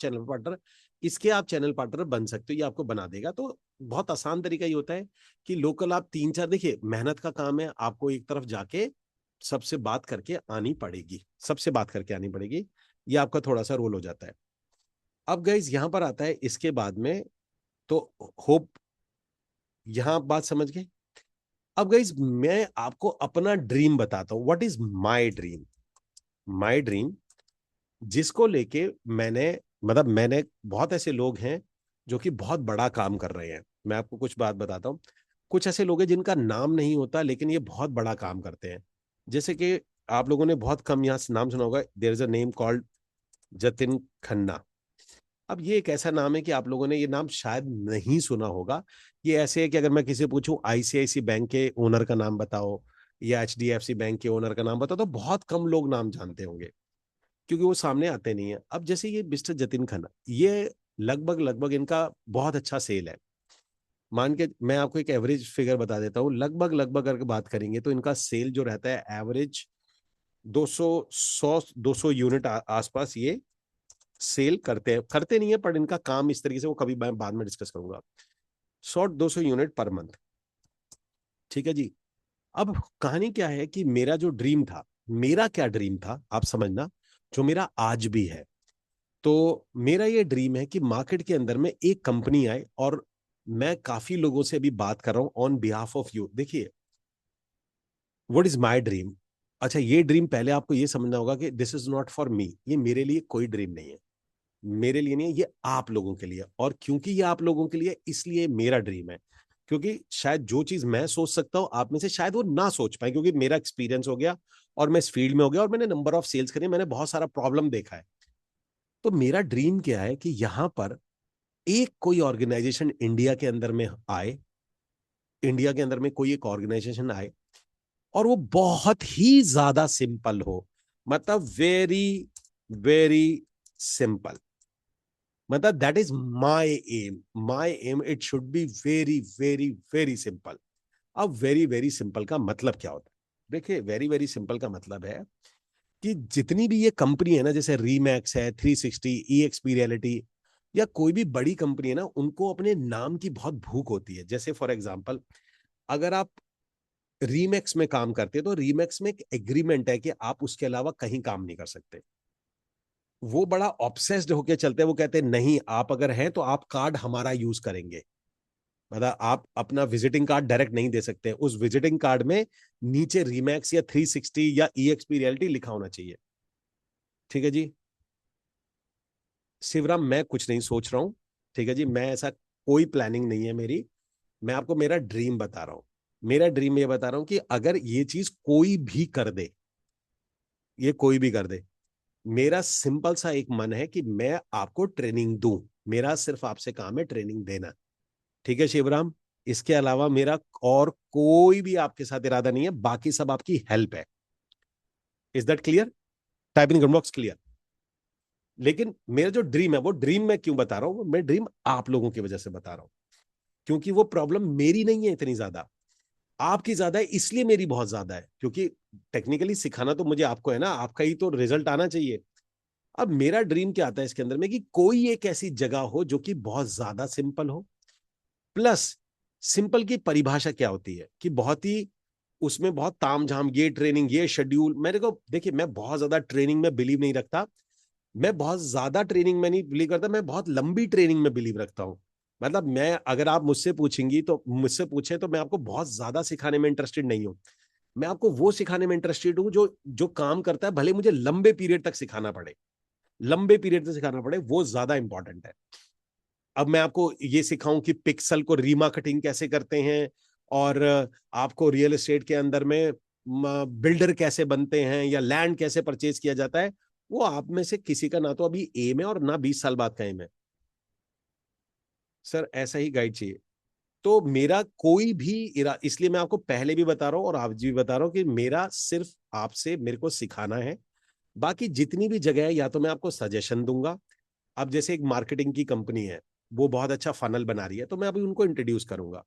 चैनल पार्टनर बन सकते हो, ये आपको बना देगा। तो बहुत आसान तरीका ये होता है कि लोकल आप तीन चार, देखिए मेहनत का काम है, आपको एक तरफ जाके सबसे बात करके आनी पड़ेगी, सबसे बात करके आनी पड़ेगी। ये आपका थोड़ा सा रोल हो जाता है। अब गाइज यहाँ पर आता है इसके बाद में, तो होप यहाँ आप बात समझ गए। अब गाइज मैं आपको अपना ड्रीम बताता हूं, what is my dream. My dream जिसको लेके मैंने, मतलब मैंने, बहुत ऐसे लोग हैं जो कि बहुत बड़ा काम कर रहे हैं। मैं आपको कुछ बात बताता हूँ। कुछ ऐसे लोग हैं जिनका नाम नहीं होता लेकिन ये बहुत बड़ा काम करते हैं। जैसे कि आप लोगों ने बहुत कम यहाँ से नाम सुना होगा, there is a name called Jatin Khanna. अब ये एक ऐसा नाम है कि आप लोगों ने ये नाम शायद नहीं सुना होगा। ये ऐसे है कि अगर मैं किसी पूछूं आईसीआईसी बैंक के ओनर का नाम बताओ या एचडीएफसी बैंक के ओनर का नाम बताओ तो बहुत कम लोग नाम जानते होंगे, क्योंकि वो सामने आते नहीं है। अब जैसे ये मिस्टर जतिन खन्ना, ये लगभग लगभग इनका बहुत अच्छा सेल है। मान के मैं आपको एक एवरेज फिगर बता देता हूँ, लगभग लगभग अगर बात करेंगे तो इनका सेल जो रहता है एवरेज 200 यूनिट आसपास ये सेल करते हैं, करते नहीं है पर इनका काम इस तरीके से, वो कभी मैं बाद में डिस्कस करूंगा। 100-200 यूनिट पर मंथ, ठीक है जी। अब कहानी क्या है कि मेरा जो ड्रीम था, मेरा क्या ड्रीम था आप समझना, जो मेरा आज भी है। तो मेरा ये ड्रीम है कि मार्केट के अंदर में एक कंपनी आए, और मैं काफी लोगों से अभी बात कर रहा हूं ऑन बिहाफ ऑफ यू। देखिए व्हाट इज माय ड्रीम। अच्छा ये ड्रीम पहले आपको ये समझना होगा कि this is not for me, ये मेरे लिए कोई ड्रीम नहीं है, मेरे लिए नहीं है, ये आप लोगों के लिए। और क्योंकि ये आप लोगों के लिए इसलिए मेरा ड्रीम है, क्योंकि शायद जो चीज मैं सोच सकता हूं आप में से शायद वो ना सोच पाए, क्योंकि मेरा एक्सपीरियंस हो गया और मैं इस फील्ड में हो गया और मैंने नंबर ऑफ सेल्स करी, मैंने बहुत सारा प्रॉब्लम देखा है। तो मेरा ड्रीम क्या है कि यहां पर एक कोई ऑर्गेनाइजेशन इंडिया के अंदर में आए, इंडिया के अंदर में कोई एक ऑर्गेनाइजेशन आए और वो बहुत ही ज्यादा सिंपल हो, मतलब वेरी वेरी सिंपल। मतलब that is my aim, my aim, it should be very very very simple. अब वेरी वेरी सिंपल का मतलब क्या होता है, देखिए वेरी वेरी सिंपल का मतलब है कि जितनी भी ये कंपनी है ना, जैसे रीमैक्स है, 360, ई एक्सपी रियलिटी, या कोई भी बड़ी कंपनी है ना, उनको अपने नाम की बहुत भूख होती है। जैसे फॉर एग्जांपल अगर आप रीमैक्स में काम करते हैं तो रीमैक्स में एक एग्रीमेंट है कि आप उसके अलावा कहीं काम नहीं कर सकते। वो बड़ा ऑब्सेस्ड होके चलते हैं, वो कहते हैं नहीं आप अगर हैं तो आप कार्ड हमारा यूज करेंगे। मतलब आप अपना विजिटिंग कार्ड डायरेक्ट नहीं दे सकते, उस विजिटिंग कार्ड में नीचे रीमैक्स या 360 या ईएक्सपी रियलिटी लिखा होना चाहिए, ठीक है जी। शिवराम मैं कुछ नहीं सोच रहा हूं, ठीक है जी, मैं ऐसा कोई प्लानिंग नहीं है मेरी। मैं आपको मेरा ड्रीम बता रहा हूं। मेरा ड्रीम ये बता रहा हूं कि अगर ये चीज कोई भी कर दे, ये कोई भी कर दे, मेरा सिंपल सा एक मन है कि मैं आपको ट्रेनिंग दूं। मेरा सिर्फ आपसे काम है ट्रेनिंग देना, ठीक है शिवराम। इसके अलावा मेरा और कोई भी आपके साथ इरादा नहीं है, बाकी सब आपकी हेल्प है। Is that clear? Type in comment box clear. लेकिन मेरा जो ड्रीम है, वो ड्रीम मैं क्यों बता रहा हूं, मैं ड्रीम आप लोगों की वजह से बता रहा हूं, क्योंकि वो प्रॉब्लम मेरी नहीं है इतनी ज्यादा, आपकी ज्यादा है, इसलिए मेरी बहुत ज्यादा है। क्योंकि टेक्निकली सिखाना तो मुझे आपको है ना, आपका ही तो रिजल्ट आना चाहिए। अब मेरा ड्रीम क्या आता है इसके अंदर में, कि कोई एक ऐसी जगह हो जो कि बहुत ज्यादा सिंपल हो। प्लस सिंपल की परिभाषा क्या होती है, कि बहुत ही उसमें बहुत ताम झाम, ये ट्रेनिंग, ये शेड्यूल। मेरे को देखिए, मैं बहुत ज्यादा ट्रेनिंग में बिलीव नहीं रखता, मैं बहुत ज्यादा ट्रेनिंग में नहीं बिलीव करता, मैं बहुत लंबी ट्रेनिंग में बिलीव रखता हूं। मतलब मैं, अगर आप मुझसे पूछेंगी तो मुझसे पूछे तो मैं आपको बहुत ज्यादा सिखाने में इंटरेस्टेड नहीं हूं। मैं आपको वो सिखाने में इंटरेस्टेड हूं जो जो काम करता है, भले मुझे लंबे पीरियड तक सिखाना पड़े, लंबे पीरियड तक सिखाना पड़े, वो ज्यादा इंपॉर्टेंट है। अब मैं आपको ये सिखाऊं कि पिक्सल को रीमार्केटिंग कैसे करते हैं, और आपको रियल एस्टेट के अंदर में बिल्डर कैसे बनते हैं, या लैंड कैसे परचेज किया जाता है, वो आप में से किसी का ना तो अभी एम है और ना 20 साल बाद का एम है। सर ऐसा ही गाइड चाहिए। तो मेरा कोई भी इसलिए मैं आपको पहले भी बता रहा हूं और आज भी बता रहा हूं, कि मेरा सिर्फ आपसे मेरे को सिखाना है। बाकी जितनी भी जगह है, या तो मैं आपको सजेशन दूंगा। अब जैसे एक मार्केटिंग की कंपनी है, वो बहुत अच्छा फनल बना रही है, तो मैं अभी उनको इंट्रोड्यूस करूंगा।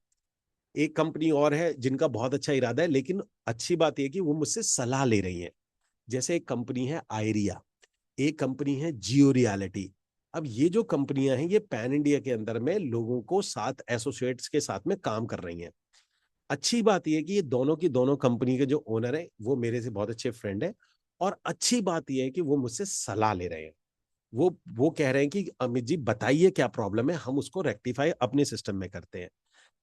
एक कंपनी और है जिनका बहुत अच्छा इरादा है, लेकिन अच्छी बात यह कि वो मुझसे सलाह ले रही है। जैसे एक कंपनी है आयरिया, एक कंपनी है जियो रियलिटी। अब ये जो कंपनियां हैं, ये पैन इंडिया के अंदर में लोगों को साथ एसोसिएट्स के साथ में काम कर रही हैं। अच्छी बात यह है कि ये दोनों की दोनों कंपनी के जो ओनर है, वो मेरे से बहुत अच्छे फ्रेंड है। और अच्छी बात यह है कि वो मुझसे सलाह ले रहे हैं। वो कह रहे हैं कि अमित जी बताइए क्या प्रॉब्लम है, हम उसको रेक्टिफाई अपने सिस्टम में करते हैं।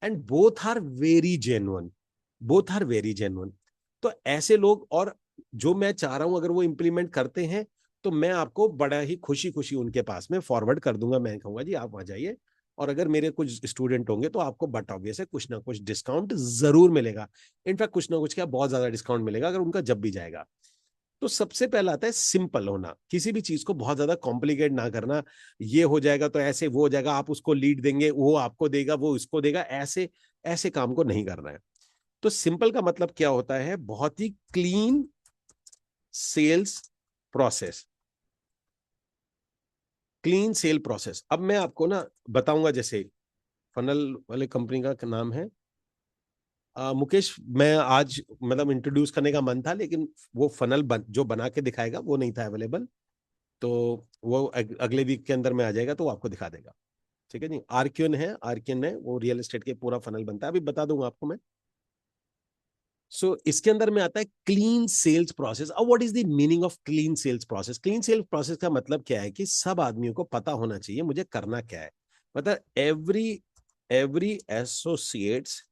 And both are very genuine. तो ऐसे लोग, और जो मैं चाह रहा हूं अगर वो इंप्लीमेंट करते हैं, तो मैं आपको बड़ा ही खुशी खुशी उनके पास में फॉरवर्ड कर दूंगा। मैं कहूंगा जी आप वहां जाइए, और अगर मेरे कुछ स्टूडेंट होंगे तो आपको बट ऑब्वियस है कुछ ना कुछ डिस्काउंट जरूर मिलेगा। इनफैक्ट कुछ ना कुछ क्या, बहुत ज्यादा डिस्काउंट मिलेगा अगर उनका जब भी जाएगा। तो सबसे पहला आता है सिंपल होना, किसी भी चीज को बहुत ज्यादा कॉम्प्लिकेट ना करना। ये हो जाएगा तो ऐसे, वो हो जाएगा, आप उसको लीड देंगे, वो आपको देगा, वो इसको देगा, ऐसे ऐसे काम को नहीं करना है। तो सिंपल का मतलब क्या होता है, बहुत ही clean sales process. Clean sale process. अब मैं आपको ना बताऊंगा, जैसे फनल वाले कंपनी का नाम है मुकेश। मैं आज मतलब इंट्रोड्यूस करने का मन था, लेकिन वो फनल जो बना के दिखाएगा वो नहीं था अवेलेबल। तो वो अगले वीक के अंदर में आ जाएगा, तो वो आपको दिखा देगा। ठीक है जी, आर्क्यन है, आर्क्यन है, वो रियल एस्टेट के पूरा फनल बनता है, अभी बता दूंगा आपको मैं। इसके अंदर में आता है क्लीन सेल्स प्रोसेस। अब what is the meaning of clean sales process? Clean sales process का मतलब क्या है, कि सब आदमियों को पता होना चाहिए मुझे करना क्या है। मतलब every every associates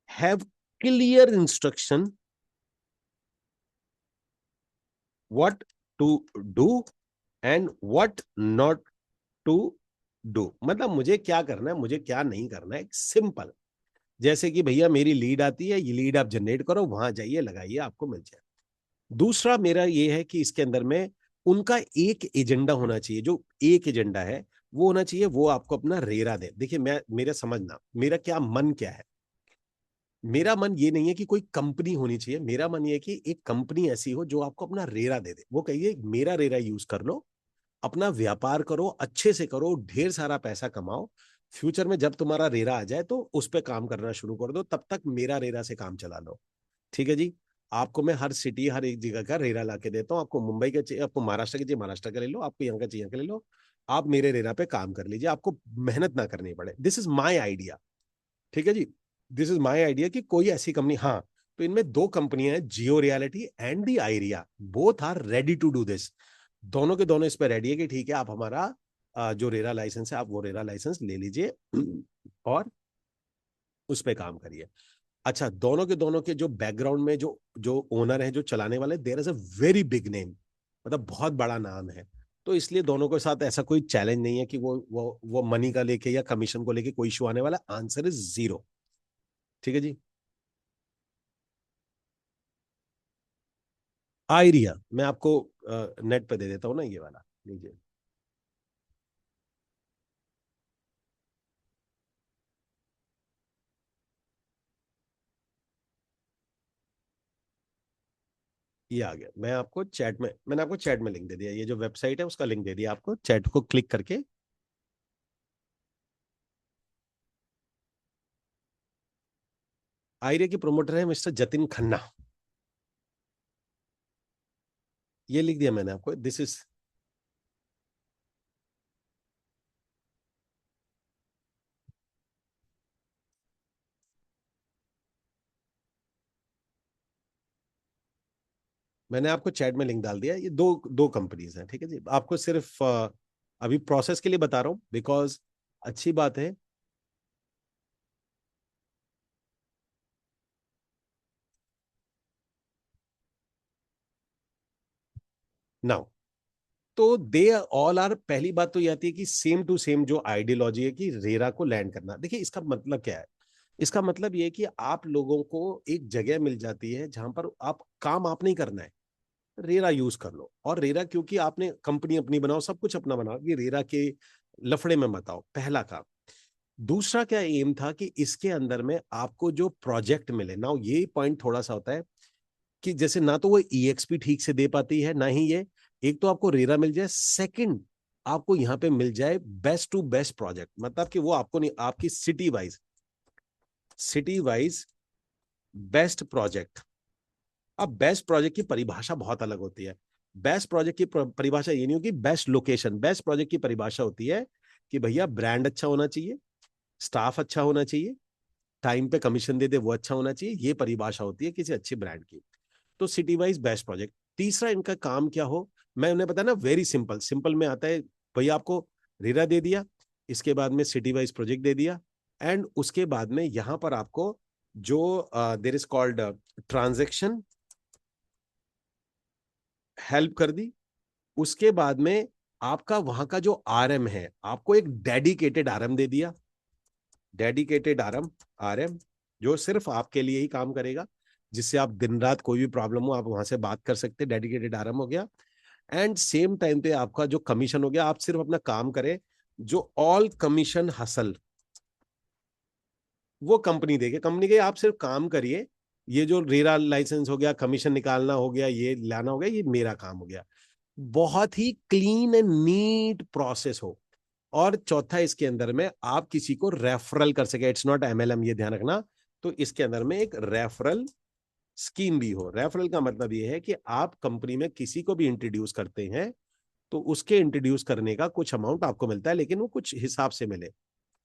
have clear instruction what to do and what not to do. मतलब मुझे क्या करना है, मुझे क्या नहीं करना है, सिंपल। जैसे कि भैया मेरी लीड आती है, ये लीड आप जनरेट करो, वहां जाइए, लगाइए, आपको मिल जाए। दूसरा मेरा ये है कि इसके अंदर में उनका एक एजेंडा होना चाहिए, जो एक एजेंडा है वो होना चाहिए, वो आपको अपना रेरा दे। देखिए मैं, मेरा समझना, मेरा क्या मन क्या है। मेरा मन ये नहीं है कि कोई कंपनी होनी चाहिए, मेरा मन ये है कि एक कंपनी ऐसी हो जो आपको अपना रेरा दे दे। वो कहिए मेरा रेरा यूज कर लो, अपना व्यापार करो, अच्छे से करो, ढेर सारा पैसा कमाओ। फ्यूचर में जब तुम्हारा रेरा आ जाए तो उस पर काम करना शुरू कर दो, तब तक मेरा रेरा से काम चला लो। ठीक है जी। आपको मैं हर सिटी, हर एक जगह का रेरा ला के देता हूँ। आपको मुंबई का चाहिए, आपको महाराष्ट्र का चाहिए महाराष्ट्र का ले लो, आपको यहाँ का चाहिए यहाँ का ले लो। आप मेरे रेरा पे काम कर लीजिए, आपको मेहनत ना करनी पड़े। This is my idea. ठीक है जी। दिस इज माई आइडिया कि कोई ऐसी कंपनी, हाँ। तो इनमें दो कंपनियां हैं, Jio reality and the idea. Both are ready to do this. दोनों के दोनों इस पर रेडी है कि ठीक है, आप हमारा जो रेरा लाइसेंस है, आप वो रेरा लाइसेंस ले लीजिए और उस पर काम करिए। अच्छा, दोनों के जो बैकग्राउंड में जो जो ओनर है, जो चलाने वाले, there is a very big name, मतलब बहुत बड़ा नाम है। तो इसलिए दोनों के साथ ऐसा कोई चैलेंज नहीं है कि वो मनी का लेके या कमीशन को लेके कोई इशू आने वाला। Answer is zero. ठीक है जी। आइरिया मैं आपको नेट पे दे देता हूँ ना, ये वाला लीजिए। ये आ गया। मैंने आपको चैट में लिंक दे दिया, ये जो वेबसाइट है उसका लिंक दे दिया आपको, चैट को क्लिक करके। आयरिया की प्रोमोटर है मिस्टर जतिन खन्ना। ये लिख दिया मैंने आपको, दिस इज। मैंने आपको चैट में लिंक डाल दिया। ये दो दो कंपनीज हैं, ठीक है जी। आपको सिर्फ अभी प्रोसेस के लिए बता रहा हूँ, बिकॉज अच्छी बात है। नाउ, तो दे ऑल आर, पहली बात तो ये आती है कि सेम टू सेम जो आइडियोलॉजी है कि रेरा को लैंड करना। देखिए इसका मतलब क्या है। इसका मतलब ये है कि आप लोगों को एक जगह मिल जाती है जहां पर आप काम आप नहीं करना है, रेरा यूज कर लो। और रेरा क्योंकि आपने कंपनी अपनी बनाओ, सब कुछ अपना बनाओ, ये रेरा के लफड़े में मत आओ, पहला काम। दूसरा क्या एम था कि इसके अंदर में आपको जो प्रोजेक्ट मिले ना, ये पॉइंट थोड़ा सा होता है कि जैसे ना तो वो ईएक्सपी ठीक से दे पाती है, ना ही ये। एक तो आपको रेरा मिल जाए, सेकंड आपको यहाँ पे मिल जाए बेस्ट टू बेस्ट प्रोजेक्ट, मतलब कि वो आपको नहीं, आपकी सिटी वाइज बेस्ट प्रोजेक्ट। अब बेस्ट प्रोजेक्ट की परिभाषा बहुत अलग होती है। बेस्ट प्रोजेक्ट की परिभाषा ये नहीं होगी बेस्ट लोकेशन। बेस्ट प्रोजेक्ट की परिभाषा होती है कि भैया ब्रांड अच्छा होना चाहिए, स्टाफ अच्छा होना चाहिए, टाइम पे कमीशन दे दे वो अच्छा होना चाहिए। ये परिभाषा होती है किसी अच्छे ब्रांड की। तो सिटी वाइज बेस्ट प्रोजेक्ट। तीसरा इनका काम क्या हो, मैं उन्हें बताया ना, वेरी सिंपल। सिंपल में आता है, भैया आपको रेरा दे दिया, इसके बाद में सिटी वाइज प्रोजेक्ट दे दिया, एंड उसके बाद में यहां पर आपको जो there is called transaction help कर दी। उसके बाद में आपका वहां का जो आरएम है, आपको एक डेडिकेटेड आरएम दे दिया। डेडिकेटेड आरएम जो सिर्फ आपके लिए ही काम करेगा, जिससे आप दिन रात कोई भी प्रॉब्लम हो आप वहां से बात कर सकते हैं। डेडिकेटेड आरएम हो गया। एंड सेम टाइम पे आपका जो कमीशन हो गया, आप सिर्फ अपना काम करें, जो ऑल कमीशन हसल वो कंपनी देगी। कंपनी के आप सिर्फ काम करिए, ये जो रेरा लाइसेंस हो गया, कमीशन निकालना हो गया, ये लाना हो गया, ये मेरा काम हो गया। बहुत ही क्लीन एंड नीट प्रोसेस हो। और चौथा, इसके अंदर में आप किसी को रेफरल कर सके, इट्स नॉट एमएलएम, ये ध्यान रखना। तो इसके अंदर में एक रेफरल स्कीम भी हो। रेफरल का मतलब ये है कि आप कंपनी में किसी को भी इंट्रोड्यूस करते हैं, तो उसके इंट्रोड्यूस करने का कुछ अमाउंट आपको मिलता है, लेकिन वो कुछ हिसाब से मिले,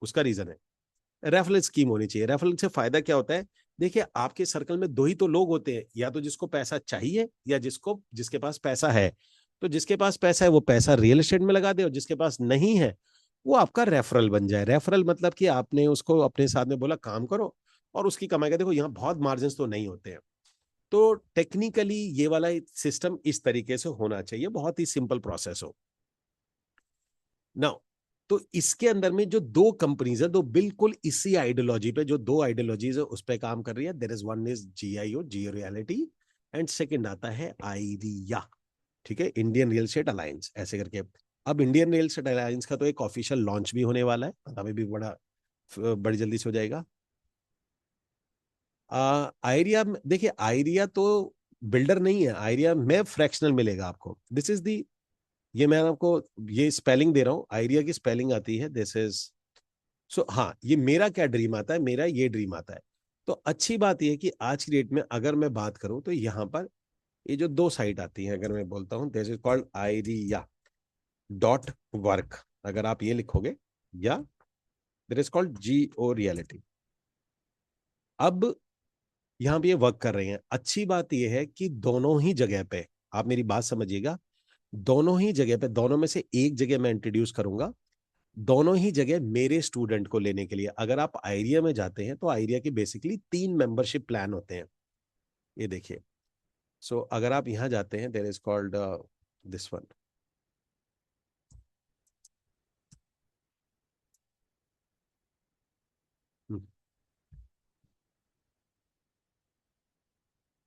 उसका रीजन है। रेफरल स्कीम होनी चाहिए। रेफरल से फायदा क्या होता है, देखिए आपके सर्कल में दो ही तो लोग होते हैं, या तो जिसको पैसा चाहिए या जिसके पास पैसा है। तो जिसके पास पैसा है वो पैसा रियल एस्टेट में लगा दे, और जिसके पास नहीं है वो आपका रेफरल बन जाए। रेफरल मतलब कि आपने उसको अपने साथ में बोला काम करो, और उसकी कमाई का देखो यहाँ बहुत मार्जिन तो नहीं होते हैं। तो टेक्निकली ये वाला सिस्टम इस तरीके से होना चाहिए, बहुत ही सिंपल प्रोसेस हो ना। तो इसके अंदर में जो दो कंपनीज है, दो बिल्कुल इसी आइडियोलॉजी पे, जो दो आइडियोलॉजीज है उस पे काम कर रही है। There is one is GIO, Jio reality, and second आता है आइडिया। ठीक है, इंडियन रियल एस्टेट अलायंस ऐसे करके। अब इंडियन रियल एस्टेट अलायंस का तो एक ऑफिशियल लॉन्च भी होने वाला है, अभी भी बड़ी जल्दी से हो जाएगा। आइडिया, देखिए आइडिया तो बिल्डर नहीं है, आइडिया में फ्रैक्शनल मिलेगा आपको। दिस इज दी, ये मैं आपको ये स्पेलिंग दे रहा हूँ, आइडिया की स्पेलिंग आती है दिस इज। सो हाँ, ये मेरा क्या ड्रीम आता है, मेरा ये ड्रीम आता है। तो अच्छी बात यह है कि आज की डेट में अगर मैं बात करूं तो यहाँ पर ये जो दो साइट आती हैं, अगर मैं बोलता हूँ this is called idea dot work, अगर आप ये लिखोगे, या this is called Jio reality. अब यहाँ पे ये वर्क कर रहे हैं। अच्छी बात यह है कि दोनों ही जगह पे, आप मेरी बात समझिएगा, दोनों ही जगह पे, दोनों में से एक जगह मैं इंट्रोड्यूस करूंगा, दोनों ही जगह मेरे स्टूडेंट को लेने के लिए। अगर आप आइडिया में जाते हैं तो आइडिया की बेसिकली 3 मेंबरशिप प्लान होते हैं, ये देखिए। सो अगर आप यहां जाते हैं, there is called this one.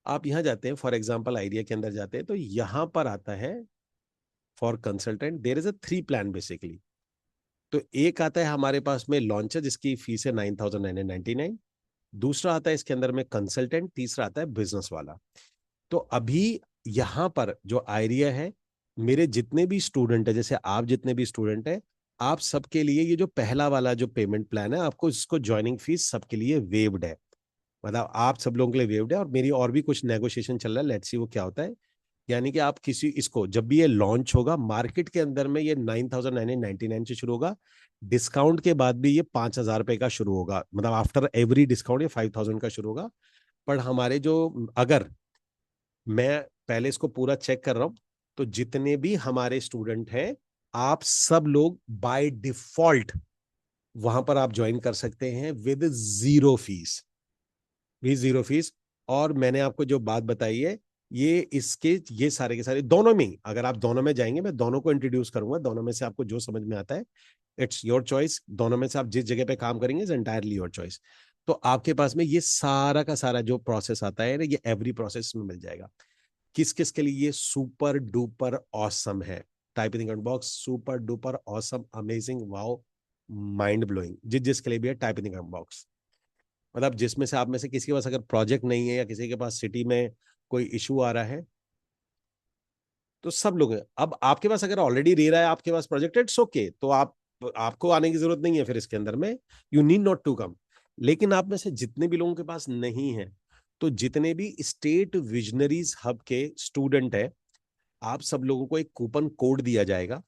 आप यहां जाते हैं, फॉर एग्जांपल आइडिया के अंदर जाते हैं, तो यहां पर आता है for consultant, there is a 3 plan basically. तो एक आता है हमारे पास में लॉन्चर, जिसकी फीस है 9,999। दूसरा आता है इसके अंदर में कंसल्टेंट, तीसरा आता है बिजनेस वाला। तो अभी यहाँ पर जो आइडिया है, मेरे जितने भी स्टूडेंट है, जैसे आप जितने भी स्टूडेंट है, आप सबके लिए ये जो पहला वाला जो पेमेंट प्लान है, आपको इसको ज्वाइनिंग फीस सबके लिए वेव्ड है। मतलब आप सब लोगों के लिए वेव्ड है, और मेरी और भी कुछ नेगोशिएशन चल रहा है, लेट्स सी वो क्या होता है। यानी कि आप किसी इसको जब भी ये लॉन्च होगा मार्केट के अंदर में, ये 9,999 से शुरू होगा। डिस्काउंट के बाद भी ये 5,000 रुपए का शुरू होगा, मतलब आफ्टर एवरी डिस्काउंट ये 5,000 का शुरू होगा। पर हमारे जो, अगर मैं पहले इसको पूरा चेक कर रहा हूं, तो जितने भी हमारे स्टूडेंट हैं, आप सब लोग बाय डिफॉल्ट वहां पर आप ज्वाइन कर सकते हैं विद जीरो फीस, भी जीरो फीस। और मैंने आपको जो बात बताई है, ये इसके ये सारे के सारे दोनों में ही, अगर आप दोनों में जाएंगे, मैं दोनों को इंट्रोड्यूस करूंगा, दोनों में से आपको जो समझ में आता है, इट्स योर चॉइस। दोनों में से आप जिस जगह पे काम करेंगे, इज एंटायरली योर चॉइस। तो आपके पास में ये सारा का सारा जो प्रोसेस आता है ना, ये एवरी प्रोसेस में मिल जाएगा। किस किस के लिए ये सुपर डुपर ऑसम है? Type in the comment box, super duper awesome, amazing, wow, mind blowing, जिस जिसके लिए भी है, type in the comment box. मतलब जिसमें से आप में से किसी के पास अगर प्रोजेक्ट नहीं है, या किसी के पास सिटी में कोई इशू आ रहा है, तो सब लोग हैं। अब आपके पास अगर ऑलरेडी रह रहा है, आपके पास प्रोजेक्ट, इट्स ओके, तो आपको आने की जरूरत नहीं है फिर इसके अंदर में, you need not to come. लेकिन आप में से जितने भी लोगों के पास नहीं है, तो जितने भी स्टेट विजनरीज हब के स्टूडेंट है, आप सब लोगों को एक कूपन कोड दिया जाएगा।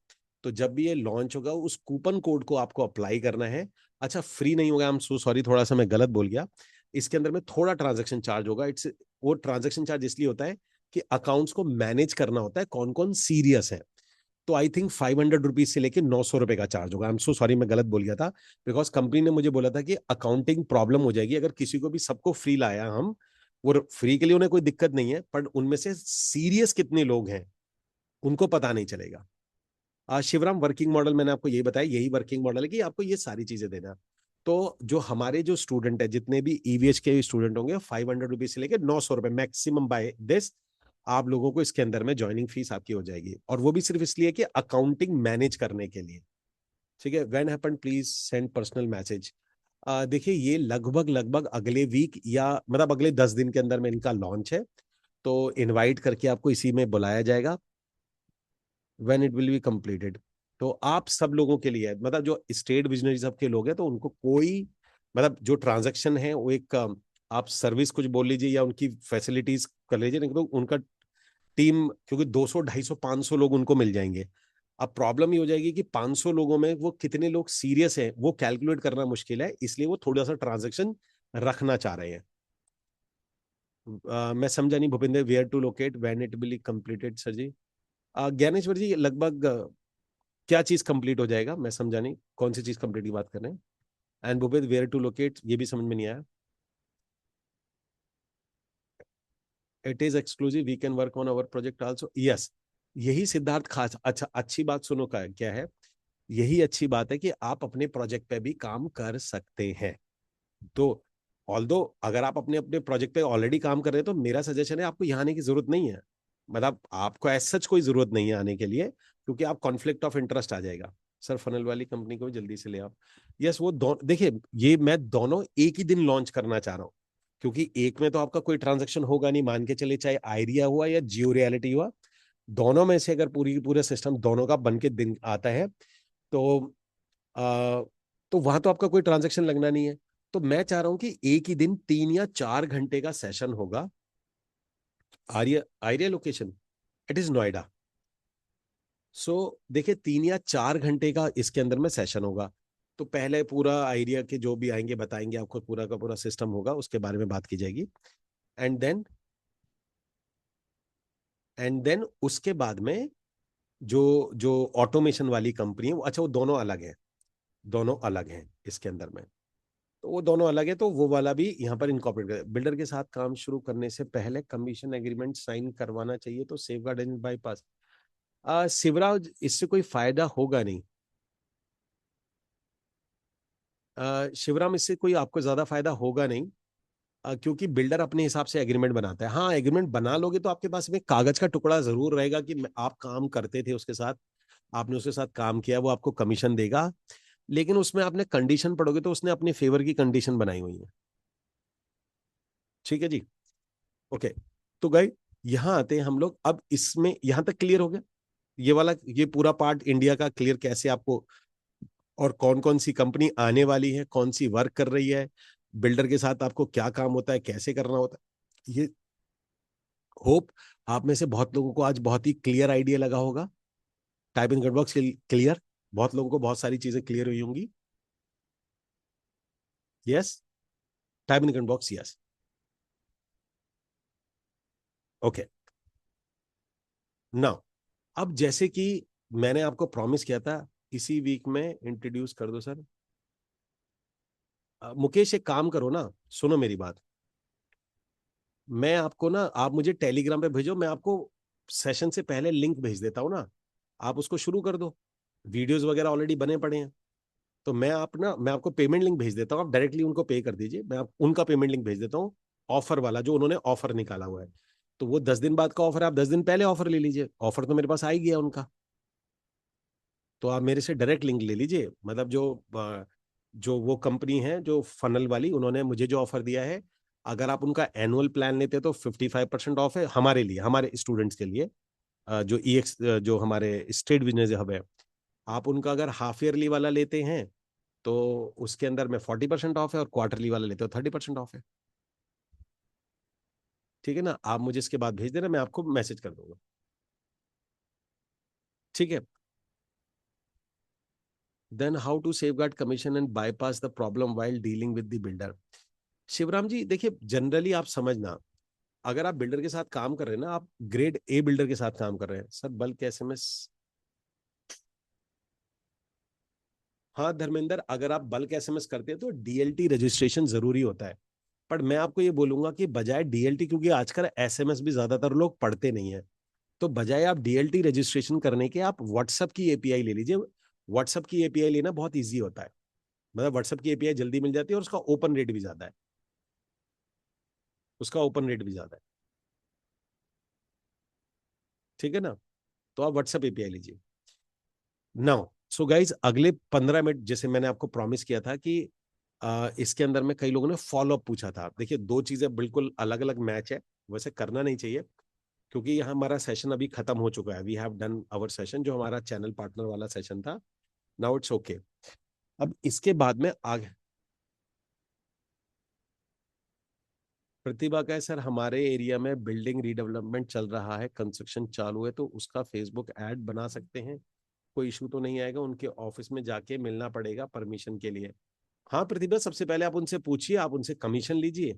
तो जब भी ये लॉन्च होगा, उस कूपन कोड को आपको अप्लाई करना है। अच्छा, फ्री नहीं होगा, आई एम सो सॉरी, थोड़ा सा मैं गलत बोल गया। इसके अंदर में थोड़ा ट्रांजेक्शन चार्ज होगा। इट्स वो ट्रांजेक्शन चार्ज इसलिए होता है कि अकाउंट्स को मैनेज करना होता है, कौन कौन सीरियस है। तो आई थिंक 500 रुपीज से लेके 900 रुपए का चार्ज होगा। आई एम सो सॉरी, मैं गलत बोल गया था। बिकॉज कंपनी ने मुझे बोला था कि अकाउंटिंग प्रॉब्लम हो जाएगी अगर किसी को भी, सबको फ्री लाया हम। वो फ्री के लिए उन्हें कोई दिक्कत नहीं है, पर उनमें से सीरियस कितने लोग हैं उनको पता नहीं चलेगा। शिवराम, वर्किंग मॉडल मैंने आपको यही बताया, यही वर्किंग मॉडल है कि आपको ये सारी चीजें देना। तो जो हमारे जो स्टूडेंट है, जितने भी ईवीएच के स्टूडेंट होंगे, 500 रुपीज से लेकर 900 रुपए मैक्सिमम बाय दिस, आप लोगों को इसके अंदर में ज्वाइनिंग फीस आपकी हो जाएगी। और वो भी सिर्फ इसलिए कि अकाउंटिंग मैनेज करने के लिए। ठीक है, when happen please send personal message. देखिए, ये लगभग लगभग अगले वीक, या मतलब अगले 10 दिन के अंदर में इनका लॉन्च है। तो इनवाइट करके आपको इसी में बुलाया जाएगा, when it will be completed. तो आप सब लोगों के लिए, मतलब जो स्टेट विजनरी सब के लोग हैं, तो उनको कोई, मतलब जो ट्रांजैक्शन है वो एक, आप सर्विस कुछ बोल लीजिए या उनकी फैसिलिटीज कर लीजिए, नहीं तो उनका टीम, क्योंकि 200 250 500 लोग उनको मिल जाएंगे। अब प्रॉब्लम ये हो जाएगी कि 500 लोगों में वो कितने लोग सीरियस हैं, वो कैलकुलेट करना मुश्किल है, इसलिए वो थोड़ा सा ट्रांजेक्शन रखना चाह रहे हैं। मैं समझा नहीं Bhupendra, where to locate when it will completed sir ji. Gyaneshwar ji, लगभग क्या चीज कंप्लीट हो जाएगा, मैं समझा नहीं कौन सी चीज कंप्लीट की बात कर रहे हैं। And Bhupesh, where to locate, ये भी समझ में नहीं आया। It is exclusive, we can work on our project also, yes. यही सिद्धार्थ खास, अच्छा अच्छी बात सुनो, का क्या है, यही अच्छी बात है कि आप अपने प्रोजेक्ट पे भी काम कर सकते हैं। तो ऑल्दो अगर आप अपने अपने प्रोजेक्ट पे ऑलरेडी काम कर रहे हैं, तो मेरा सजेशन है आपको यहाँ आने की जरूरत नहीं है। मतलब आपको एज सच कोई जरूरत नहीं है आने के लिए, क्योंकि आप कॉन्फ्लिक्ट ऑफ इंटरेस्ट आ जाएगा। सर, फनल वाली कंपनी को भी जल्दी से ले आप। यस, वो देखिए, ये मैं दोनों एक ही दिन लॉन्च करना चाह रहा हूँ, क्योंकि एक में तो आपका कोई ट्रांजेक्शन होगा नहीं, मान के चले, चाहे आइडिया हुआ या जियो रियलिटी हुआ, दोनों में से अगर पूरा सिस्टम दोनों का बन के दिन आता है, तो आ, तो वहां तो आपका कोई ट्रांजेक्शन लगना नहीं है। तो मैं चाह रहा हूं कि एक ही दिन 3 या 4 घंटे का सेशन होगा। Arya, Arya location, it is Noida. So देखिए, 3 या 4 घंटे का इसके अंदर में सेशन होगा। तो पहले पूरा आइडिया के जो भी आएंगे बताएंगे आपको, पूरा का पूरा सिस्टम होगा, उसके बारे में बात की जाएगी। एंड देन उसके बाद में जो जो ऑटोमेशन वाली कंपनी है, अच्छा वो दोनों अलग है, दोनों अलग हैं इसके अंदर में। तो वो दोनों अलग है, तो वो वाला भी यहाँ पर इनकॉर्पोरेट कर। बिल्डर के साथ काम शुरू करने से पहले कमीशन एग्रीमेंट साइन करवाना चाहिए, तो सेफगार्ड एंड बाईपास। शिवराज, इससे कोई फायदा होगा नहीं। शिवराम, इससे कोई आपको ज्यादा फायदा होगा नहीं, क्योंकि बिल्डर अपने हिसाब से एग्रीमेंट बनाता है। हाँ, एग्रीमेंट बना लोगे तो आपके पास में कागज का टुकड़ा जरूर रहेगा कि आप काम करते थे उसके साथ, आपने उसके साथ काम किया, वो आपको कमीशन देगा। लेकिन उसमें आपने कंडीशन पढ़ोगे तो उसने अपने फेवर की कंडीशन बनाई हुई है। ठीक है जी, ओके। तो गई यहां आते हैं हम लोग। अब इसमें यहां तक क्लियर हो गया, ये वाला, ये पूरा पार्ट इंडिया का क्लियर, कैसे आपको और कौन कौन सी कंपनी आने वाली है, कौन सी वर्क कर रही है, बिल्डर के साथ आपको क्या काम होता है, कैसे करना होता है, ये होप आप में से बहुत लोगों को आज बहुत ही क्लियर आइडिया लगा होगा। Type in comment box clear. बहुत लोगों को बहुत सारी चीजें क्लियर हुई होंगी। Yes, type in comment box yes. Okay, now अब जैसे कि मैंने आपको प्रॉमिस किया था, इसी वीक में इंट्रोड्यूस कर दो सर। मुकेश एक काम करो ना, सुनो मेरी बात। मैं आपको ना, आप मुझे टेलीग्राम पे भेजो, मैं आपको सेशन से पहले लिंक भेज देता हूँ ना, आप उसको शुरू कर दो। वीडियोस वगैरह ऑलरेडी बने पड़े हैं। तो मैं आपको पेमेंट लिंक भेज देता हूँ, आप डायरेक्टली उनको पे कर दीजिए। मैं आप उनका पेमेंट लिंक भेज देता हूँ, ऑफर वाला जो उन्होंने ऑफर निकाला हुआ है। तो वो 10 दिन बाद का ऑफर है, आप 10 दिन पहले ऑफर ले लीजिए। ऑफर तो मेरे पास आ ही गया उनका। तो आप मेरे से डायरेक्ट लिंक ले लीजिए। मतलब जो वो कंपनी है जो फनल वाली, उन्होंने मुझे जो ऑफर दिया है, अगर आप उनका एनुअल प्लान लेते तो 55% ऑफ है हमारे लिए, हमारे स्टूडेंट्स के लिए। जो ईएक्स, जो हमारे स्टेट बिजनेस हब है, आप उनका अगर हाफ ईयरली वाला लेते हैं तो उसके अंदर में 40% ऑफ है, और क्वार्टरली वाला लेते हो 30% ऑफ है। ठीक है ना, आप मुझे इसके बाद भेज देना, मैं आपको मैसेज कर दूंगा। ठीक है। Then how to safeguard commission and bypass the problem while dealing with the builder. Shivram ji देखिए, जनरली आप समझना, अगर आप बिल्डर के साथ काम कर रहे हैं ना, आप ग्रेड ए बिल्डर के साथ काम कर रहे हैं सर, बल्क एसएमएस। हाँ धर्मेंद्र, अगर आप बल्क एसएमएस करते हैं तो डीएलटी रजिस्ट्रेशन जरूरी होता है। पर मैं आपको ये बोलूंगा कि बजाय डीएलटी, क्योंकि आजकल एसएमएस भी ज्यादातर लोग पढ़ते नहीं है, तो बजाय आप डीएलटी रजिस्ट्रेशन करने के आप व्हाट्सएप की एपीआई ले लीजिए। व्हाट्सएप की एपीआई लेना बहुत ईजी होता है। मतलब व्हाट्सएप की एपीआई जल्दी मिल जाती है, और उसका ओपन रेट भी ज्यादा है। उसका ओपन रेट भी ज्यादा है। ठीक है ना, तो आप व्हाट्सएप एपीआई लीजिए। नाउ सो गाइज, अगले 15 मिनट जैसे मैंने आपको प्रॉमिस किया था कि इसके अंदर में कई लोगों ने फॉलो अप पूछा था। देखिए, दो चीजें बिल्कुल अलग अलग मैच है, वैसे करना नहीं चाहिए, क्योंकि यहाँ हमारा सेशन अभी खत्म हो चुका है। We have done our session, जो हमारा चैनल पार्टनर वाला सेशन था। Now it's okay. अब इसके बाद में आगे प्रतिभा का है, सर हमारे एरिया में बिल्डिंग रीडेवलपमेंट चल रहा है, कंस्ट्रक्शन चालू है, तो उसका फेसबुक ऐड बना सकते हैं? कोई इशू तो नहीं आएगा? उनके ऑफिस में जाके मिलना पड़ेगा परमिशन के लिए? हाँ प्रतिभा, सबसे पहले आप उनसे पूछिए, आप उनसे कमीशन लीजिए।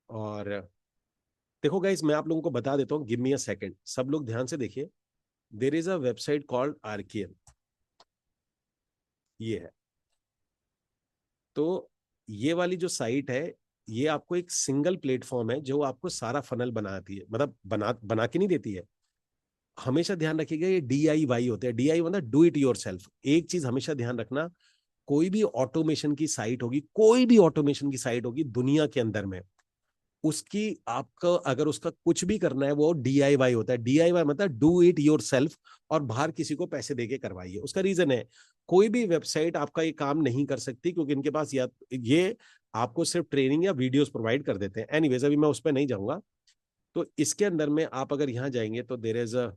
और देखो गाइस, मैं आप लोगों को बता देता हूँ, गिव मी अ सेकंड, सब लोग ध्यान से देखिए। There is a website called RKM, ये है। तो ये वाली जो साइट है, ये आपको एक सिंगल प्लेटफॉर्म है जो आपको सारा फनल बनाती है, मतलब बना बना के नहीं देती है। हमेशा ध्यान रखिएगा, ये DIY होते हैं। DIY मतलब डू इट योर सेल्फ। एक चीज हमेशा ध्यान रखना, कोई भी ऑटोमेशन की साइट होगी, कोई भी ऑटोमेशन की साइट होगी दुनिया के अंदर में, उसकी आपका अगर उसका कुछ भी करना है, वो DIY होता है। DIY मतलब डू इट योर सेल्फ, और बाहर किसी को पैसे देके करवाइए। उसका रीजन है, कोई भी वेबसाइट आपका ये काम नहीं कर सकती, क्योंकि इनके पास या ये आपको सिर्फ ट्रेनिंग या वीडियोस प्रोवाइड कर देते हैं। एनीवेज, अभी मैं उस पर नहीं जाऊंगा। तो इसके अंदर में आप अगर यहाँ जाएंगे तो देर इज अ,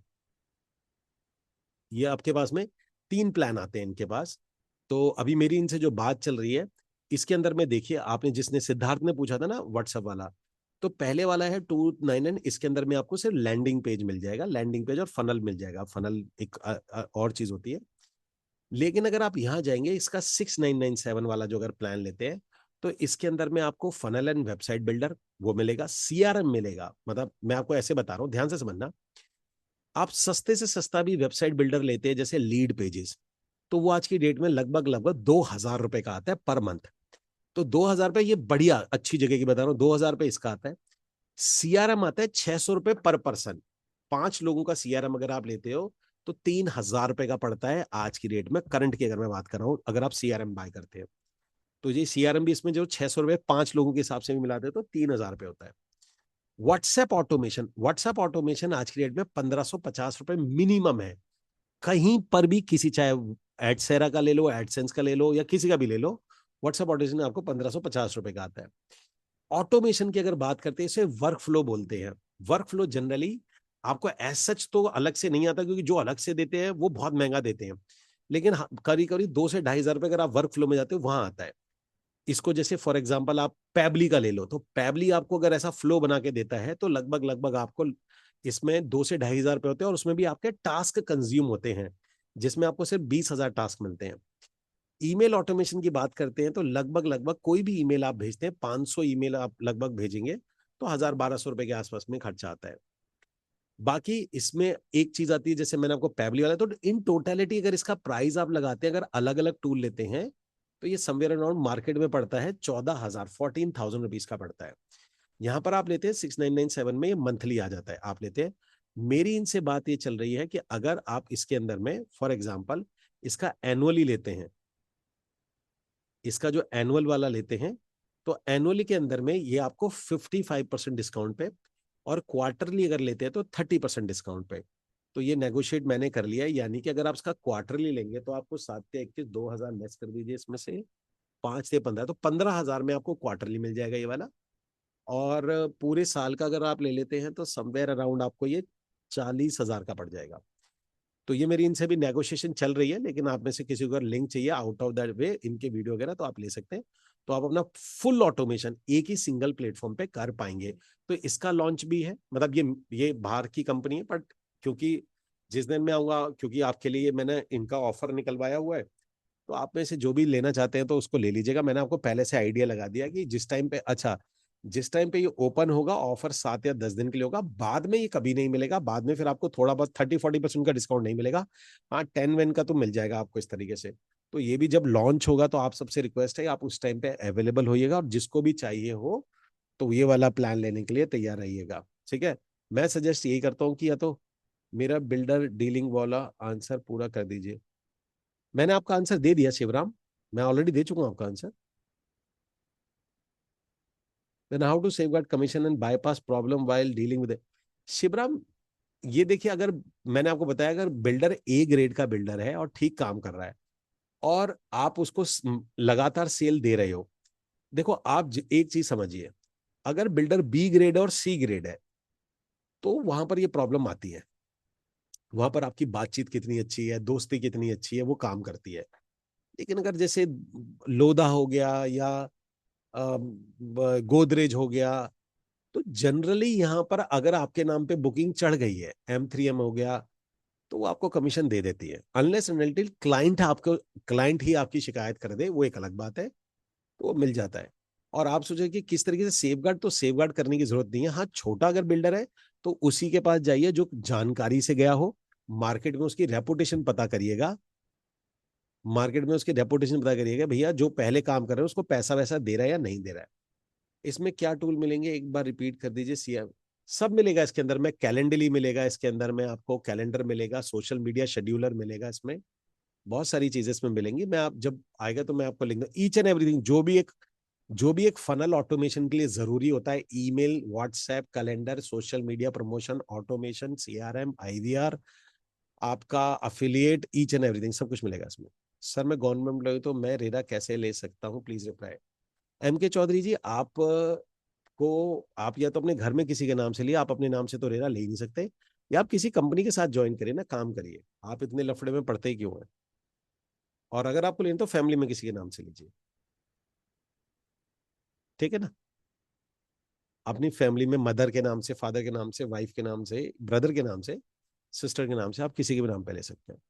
ये आपके पास में 3 प्लान आते हैं इनके पास। तो अभी मेरी इनसे जो बात चल रही है, इसके अंदर में देखिए, आपने जिसने सिद्धार्थ ने पूछा था ना व्हाट्सएप वाला, तो पहले वाला है 299। इसके अंदर में आपको सिर्फ लैंडिंग पेज मिल जाएगा, लैंडिंग पेज और फनल मिल जाएगा। फनल एक और चीज होती है। लेकिन अगर आप यहाँ जाएंगे, इसका 6997 वाला जो अगर प्लान लेते हैं, तो इसके अंदर में आपको फनल एंड वेबसाइट बिल्डर वो मिलेगा, CRM मिलेगा। मतलब मैं आपको ऐसे बता रहा हूँ, ध्यान से समझना। आप सस्ते से सस्ता भी वेबसाइट बिल्डर लेते हैं, जैसे लीड पेजेस, तो वो आज की डेट में लगभग लगभग 2,000 रुपए का आता है पर मंथ। तो 2,000 रुपए, ये बढ़िया अच्छी जगह की बता रहा हूँ, 2,000 रुपए इसका आता है। CRM आता है 600 रुपए पर पर्सन। 5 लोगों का CRM अगर आप लेते हो तो 3,000 रुपए का पड़ता है आज की डेट में, करंट की अगर मैं बात कर रहा हूँ, अगर आप CRM बाय करते हैं। तो ये CRM भी इसमें जो 600 रुपए 5 लोगों के हिसाब से भी मिलाते हैं तो 3,000 रुपए होता है। व्हाट्सएप ऑटोमेशन आज की डेट में 1,550 रुपए मिनिमम है। कहीं पर भी किसी, चाहे एडसेरा का ले लो, एडसेंस का ले लो, या किसी का भी ले लो, व्हाट्सएप ऑटोमेशन आपको 1550 रुपए का आता है। ऑटोमेशन की अगर बात करते हैं, इसे वर्क फ्लो बोलते हैं। वर्क फ्लो जनरली आपको एज सच तो अलग से नहीं आता, क्योंकि जो अलग से देते हैं वो बहुत महंगा देते हैं, लेकिन करीब करीब 2 से 2,500 रुपए अगर आप वर्क फ्लो में जाते हो वहां आता है। इसको जैसे फॉर एग्जांपल आप पैबली का ले लो, तो पैबली आपको अगर ऐसा फ्लो बना के देता है तो लगभग लगभग आपको इसमें 2 से 2,500 रुपए होते हैं, और उसमें भी आपके टास्क कंज्यूम होते हैं, जिसमें आपको सिर्फ 20,000 टास्क मिलते हैं। ईमेल ऑटोमेशन की बात करते हैं तो लगभग लगभग कोई भी ईमेल आप भेजते हैं, 500 ईमेल आप लगभग भेजेंगे तो 1,000-1,200 रुपए के आसपास में खर्चा आता है। बाकी इसमें एक चीज आती है, जैसे मैंने आपको पैबली वाला, तो इन टोटलिटी अगर इसका प्राइस आप लगाते हैं, अगर अलग अलग टूल लेते हैं, तो ये समवेयर अराउंड मार्केट में पड़ता है 14,000, 14,000 रुपीज का पड़ता है। यहाँ पर आप लेते हैं 6,997 में, ये मंथली आ जाता है, आप लेते हैं। मेरी इनसे बात ये चल रही है कि अगर आप इसके अंदर में फॉर एग्जाम्पल इसका एनुअली लेते हैं, इसका जो एनुअल वाला लेते हैं, तो एनुअली के अंदर में ये आपको 55% डिस्काउंट पे, और क्वार्टरली अगर लेते हैं तो 30% डिस्काउंट पे। तो ये नेगोशिएट मैंने कर लिया है, यानी कि अगर आप इसका क्वार्टरली लेंगे तो आपको 7 से 21 2,000 लेस कर दीजिए इसमें से, 5 से 15, तो 15,000 में आपको क्वार्टरली मिल जाएगा ये वाला। और पूरे साल का अगर आप ले लेते हैं तो समवेयर अराउंड आपको ये 40,000 का पड़ जाएगा। तो ये मेरी इनसे भी नेगोशिएशन चल रही है, लेकिन आप में से किसी को अगर लिंक चाहिए आउट ऑफ दैट वे इनके वीडियो वगैरह, तो आप ले सकते हैं। तो आप अपना फुल ऑटोमेशन एक ही सिंगल प्लेटफॉर्म पे कर पाएंगे। तो इसका लॉन्च भी है, मतलब ये बाहर की कंपनी है, बट क्योंकि जिस दिन मैं आऊंगा, क्योंकि आपके लिए मैंने इनका ऑफर निकलवाया हुआ है, तो आप में से जो भी लेना चाहते हैं तो उसको ले लीजिएगा। मैंने आपको पहले से आइडिया लगा दिया कि जिस टाइम पे, अच्छा, जिस टाइम पे ये ओपन होगा ऑफर 7 या 10 दिन के लिए होगा, बाद में ये कभी नहीं मिलेगा, बाद में फिर आपको थोड़ा बहुत 30-40% का डिस्काउंट नहीं मिलेगा। हाँ, 10 वेन का तो मिल जाएगा आपको इस तरीके से। तो ये भी जब लॉन्च होगा तो आप सबसे रिक्वेस्ट है आप उस टाइम पे अवेलेबल होइएगा, और जिसको भी चाहिए हो तो ये वाला प्लान लेने के लिए तैयार रहिएगा, ठीक है। मैं सजेस्ट यही करता हूँ कि या तो मेरा बिल्डर डीलिंग वाला आंसर पूरा कर दीजिए। मैंने आपका आंसर दे दिया शिवराम, मैं ऑलरेडी दे चुका हूं आपका answer. Then how to safeguard commission and bypass problem while dealing with, Shivram, ये देखिए, अगर मैंने आपको बताया अगर बिल्डर ए ग्रेड का बिल्डर है और ठीक काम कर रहा है, और आप उसको लगातार सेल दे रहे हो, देखो आप एक चीज समझिए, अगर बिल्डर बी ग्रेड और सी ग्रेड है तो वहां पर ये प्रॉब्लम आती है। वहां पर आपकी बातचीत कितनी अच्छी है, दोस्ती कितनी अच्छी है, वो काम करती है। लेकिन अगर जैसे लोधा हो गया या गोदरेज हो गया, तो जनरली यहाँ पर अगर आपके नाम पे बुकिंग चढ़ गई है, M3M हो गया, तो वो आपको कमीशन दे देती है, अनलेस एंड अनटिल क्लाइंट ही आपकी शिकायत कर दे, वो एक अलग बात है, तो वो मिल जाता है। और आप सोचे कि किस तरीके से सेफगार्ड, तो सेफगार्ड करने की जरूरत नहीं है। हाँ, छोटा अगर बिल्डर है तो उसी के पास जाइए जो जानकारी से गया हो, मार्केट में उसकी रेपुटेशन पता करिएगा, मार्केट में उसकी रेपुटेशन पता करिएगा, भैया जो पहले काम कर रहे हैं उसको पैसा वैसा दे रहा है या नहीं दे रहा है। इसमें क्या टूल मिलेंगे एक बार रिपीट कर दीजिए, सीएम। सब मिलेगा इसके अंदर में, कैलेंडली मिलेगा इसके अंदर में, आपको कैलेंडर मिलेगा, सोशल मीडिया शेड्यूलर मिलेगा इसमें, बहुत सारी चीजें इसमें मिलेंगी। मैं आप जब आएगा तो मैं आपको लिंक दूंगा, ईच एंड एवरीथिंग जो भी एक फनल ऑटोमेशन के लिए जरूरी होता है, email, WhatsApp, calendar, social media promotion, automation, CRM, IVR, आपका अफिलिएट, ईच एंड एवरीथिंग सब कुछ मिलेगा इसमें। सर मैं गवर्नमेंट एम्प्लॉय, तो मैं रेरा कैसे ले सकता हूँ, प्लीज रिप्लाई। MK चौधरी जी, आप या तो अपने घर में किसी के नाम से लिए, आप अपने नाम से तो रेरा ले ही नहीं सकते, या आप किसी कंपनी के साथ ज्वाइन करिए ना, काम करिए, आप इतने लफड़े में पड़ते ही क्यों हैं। और अगर आपको लेना तो फैमिली में किसी के नाम से लीजिए, ठीक है ना। अपनी फैमिली में मदर के नाम से, फादर के नाम से, वाइफ के नाम से, ब्रदर के नाम से, सिस्टर के नाम से, आप किसी के भी नाम पे ले सकते हैं।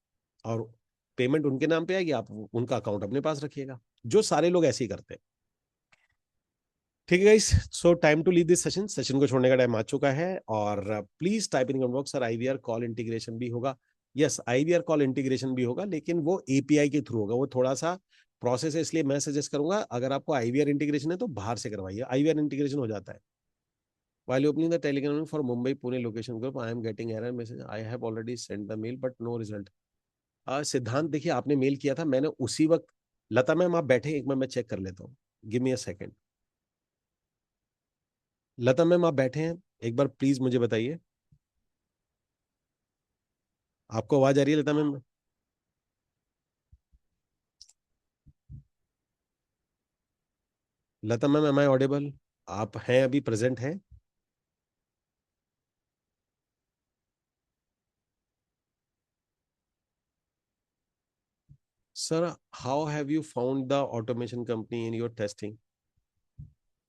और पेमेंट उनके नाम पे आएगी, आप उनका अकाउंट अपने पास रखिएगा, जो सारे लोग ऐसे ही करते हैं। ठीक है guys, so time to leave this session, session को छोड़ने का टाइम आ चुका है। और please type in comment box, sir IVR call integration भी होगा। यस, IVR कॉल इंटीग्रेशन भी होगा, लेकिन वो API के थ्रू होगा, वो थोड़ा सा प्रोसेस है, इसलिए मैं सजेस्ट करूंगा अगर आपको IVR इंटीग्रेशन है तो बाहर से करवाइए, IVR इंटीग्रेशन हो जाता है। While opening the Telegram for Mumbai Pune location group, I am getting error message. I have already sent the mail but no result. सिद्धांत, देखिए आपने मेल किया था, मैंने उसी वक्त, लता मैम आप बैठे एक बार मैं चेक कर लेता हूँ, give me a second. Lata ma'am आप बैठे हैं, एक बार प्लीज मुझे बताइए, आपको आवाज आ रही है Lata ma'am? Lata ma'am, am I audible? आप हैं, अभी प्रेजेंट हैं? Sir, how have you found the automation company in your testing?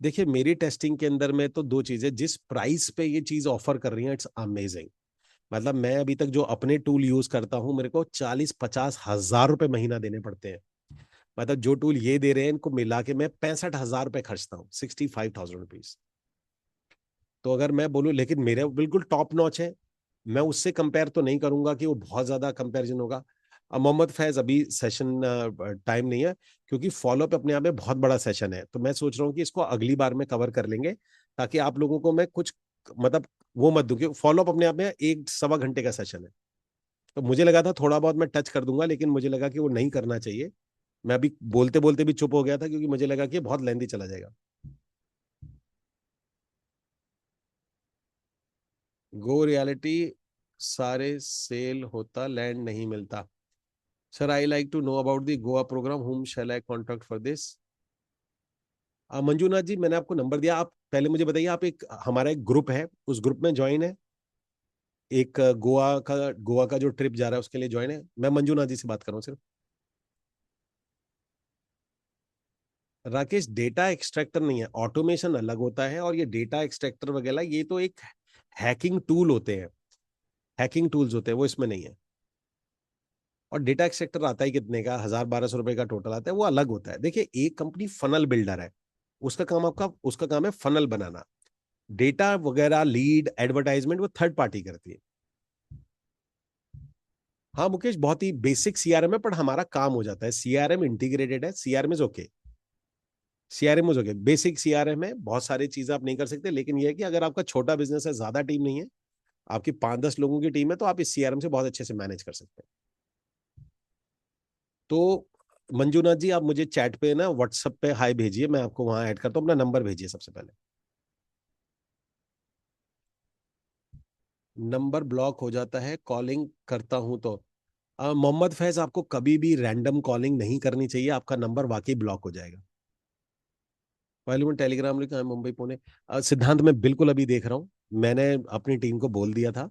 देखिए, मेरी टेस्टिंग के अंदर में तो दो चीजें, जिस प्राइस पे ये चीज ऑफर कर रही है, इट्स अमेजिंग। मतलब मैं अभी तक जो अपने टूल यूज करता हूँ, मेरे को 40-50 हज़ार रुपए महीना देने पड़ते हैं। मतलब जो टूल ये दे रहे हैं, इनको मिला के मैं 65 हज़ार रुपए खर्चता हूँ, 65,000 रुपीज। तो अगर मैं बोलूँ, लेकिन मेरे बिल्कुल टॉप नॉच है। मैं उससे कंपेयर तो नहीं करूंगा कि वो बहुत ज्यादा कंपैरिजन होगा। अब मोहम्मद फैज, अभी सेशन टाइम नहीं है, क्योंकि फॉलोअप अपने आप में बहुत बड़ा सेशन है, तो मैं सोच रहा हूँ कि इसको अगली बार में कवर कर लेंगे, ताकि आप लोगों को मैं कुछ, मतलब वो मत दूं, क्योंकि फॉलोअप अपने आप में 1 सवा घंटे का सेशन है। तो मुझे लगा था थोड़ा बहुत मैं टच कर दूंगा, लेकिन मुझे लगा कि वो नहीं करना चाहिए। मैं अभी बोलते बोलते भी चुप हो गया था, क्योंकि मुझे लगा कि ये बहुत लेंदी चला जाएगा। गो रियलिटी, सारे सेल होता, लैंड नहीं मिलता। Sir, I like to know about the Goa programme, whom shall I contact for this? Manjunath ji, मैंने आपको नंबर दिया, आप पहले मुझे बताइए, आप एक, हमारा एक ग्रुप है, उस ग्रुप में ज्वाइन है? एक गोवा का जो ट्रिप जा रहा है, उसके लिए ज्वाइन है? मैं मंजूनाथ जी से बात कर रहा हूँ सिर्फ। राकेश, डेटा एक्सट्रैक्टर नहीं है, ऑटोमेशन अलग होता है, और ये डेटा एक्सट्रैक्टर वगैरह ये तो एक हैकिंग टूल होते हैं, हैकिंग टूल्स होते हैं, वो इसमें नहीं है। और डेटा एक्सट्रैक्टर आता है कितने का, 1,000-1,200 रुपए का टोटल आता है, वो अलग होता है। देखिए, एक कंपनी फनल बिल्डर है, उसका काम है फनल बनाना। डेटा वगैरह, लीड, एडवर्टाइजमेंट, वो थर्ड पार्टी करती है। हाँ मुकेश, बहुत ही बेसिक सीआरएम है, पर हमारा काम हो जाता है, सीआरएम इंटीग्रेटेड है, CRM is okay. CRM is okay, basic CRM है, बहुत सारी चीजें आप नहीं कर सकते, लेकिन यह है कि अगर आपका छोटा बिजनेस है, ज्यादा टीम नहीं है, आपकी 5-10 लोगों की टीम है, तो आप इस सीआरएम से बहुत अच्छे से मैनेज कर सकते हैं। तो मंजूनाथ जी, आप मुझे चैट पे ना, व्हाट्सएप पे हाई भेजिए, मैं आपको वहां ऐड करता हूँ, अपना नंबर भेजिए सबसे पहले। नंबर ब्लॉक हो जाता है कॉलिंग करता हूं तो? मोहम्मद फैज, आपको कभी भी रैंडम कॉलिंग नहीं करनी चाहिए, आपका नंबर वाकई ब्लॉक हो जाएगा। पहले मैं टेलीग्राम लिखा है, मुंबई पुणे। सिद्धांत, मैं बिल्कुल अभी देख रहा हूँ। मैंने अपनी टीम को बोल दिया था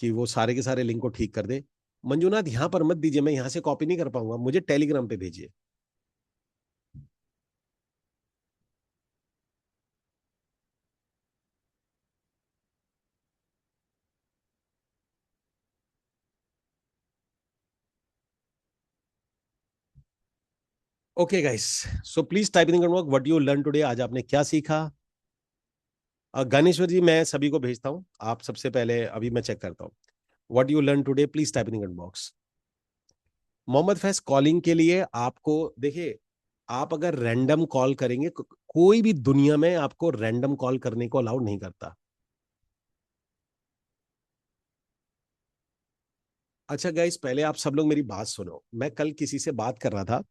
कि वो सारे के सारे लिंक को ठीक कर दे। मंजूनाथ, यहाँ पर मत दीजिए, मैं यहाँ से कॉपी नहीं कर पाऊंगा, मुझे टेलीग्राम पे भेजिए। Okay guys, so please type in work what you learn today, आज आपने क्या सीखा? ज्ञानेश्वर जी, मैं सभी को भेजता हूँ, आप सबसे पहले अभी मैं चेक करता हूँ। What you learn today, please type in box. Mohammad Faiz, calling के लिए आपको, देखिए, आप अगर रैंडम कॉल करेंगे, कोई भी दुनिया में आपको रैंडम कॉल करने को अलाउड नहीं करता। अच्छा गाइस, पहले आप सब लोग मेरी बात सुनो, मैं कल किसी से बात कर रहा था।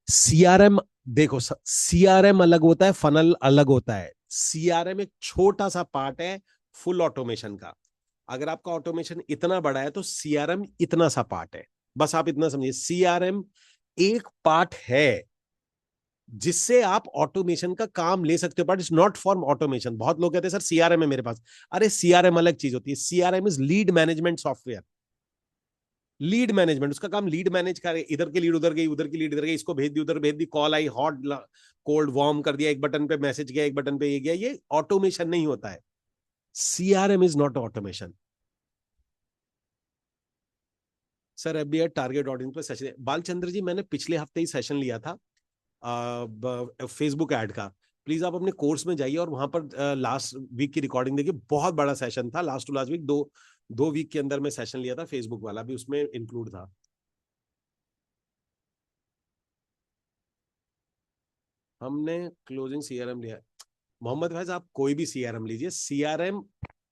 सीआरएम, देखो, सीआरएम अलग होता है, फनल अलग होता है। सीआरएम एक छोटा सा पार्ट है फुल ऑटोमेशन का। अगर आपका ऑटोमेशन इतना बड़ा है, तो सीआरएम इतना सा पार्ट है। बस आप इतना समझिए, सीआरएम एक पार्ट है जिससे आप ऑटोमेशन का काम ले सकते हो, but it's not for automation. बहुत लोग कहते हैं सर सीआरएम है मेरे पास। अरे, सीआरएम अलग चीज होती है, CRM is lead management software. Lead management, उसका काम लीड मैनेज करे, इधर की लीड उधर गई, उधर की लीड इधर गई, इसको भेज दी, उधर भेज दी, कॉल आई, हॉट कोल्ड वार्म कर दिया, एक बटन पे मैसेज गया, एक बटन पे ये गया, ये ऑटोमेशन नहीं होता है। CRM is not automation. Sir, FBI target audience पे सेशन, बालचंद्र जी, मैंने पिछले हफ्ते ही सेशन लिया था फेसबुक ऐड का। प्लीज आप अपने कोर्स में जाइए, और वहां पर लास्ट वीक की रिकॉर्डिंग देखिए, बहुत बड़ा सेशन था, लास्ट टू लास्ट वीक, दो दो वीक के अंदर में सेशन लिया था, फेसबुक वाला भी उसमें इंक्लूड था। हमने क्लोजिंग सीआरएम लिया। मोहम्मद फैज, आप कोई भी सीआरएम लीजिए, सीआरएम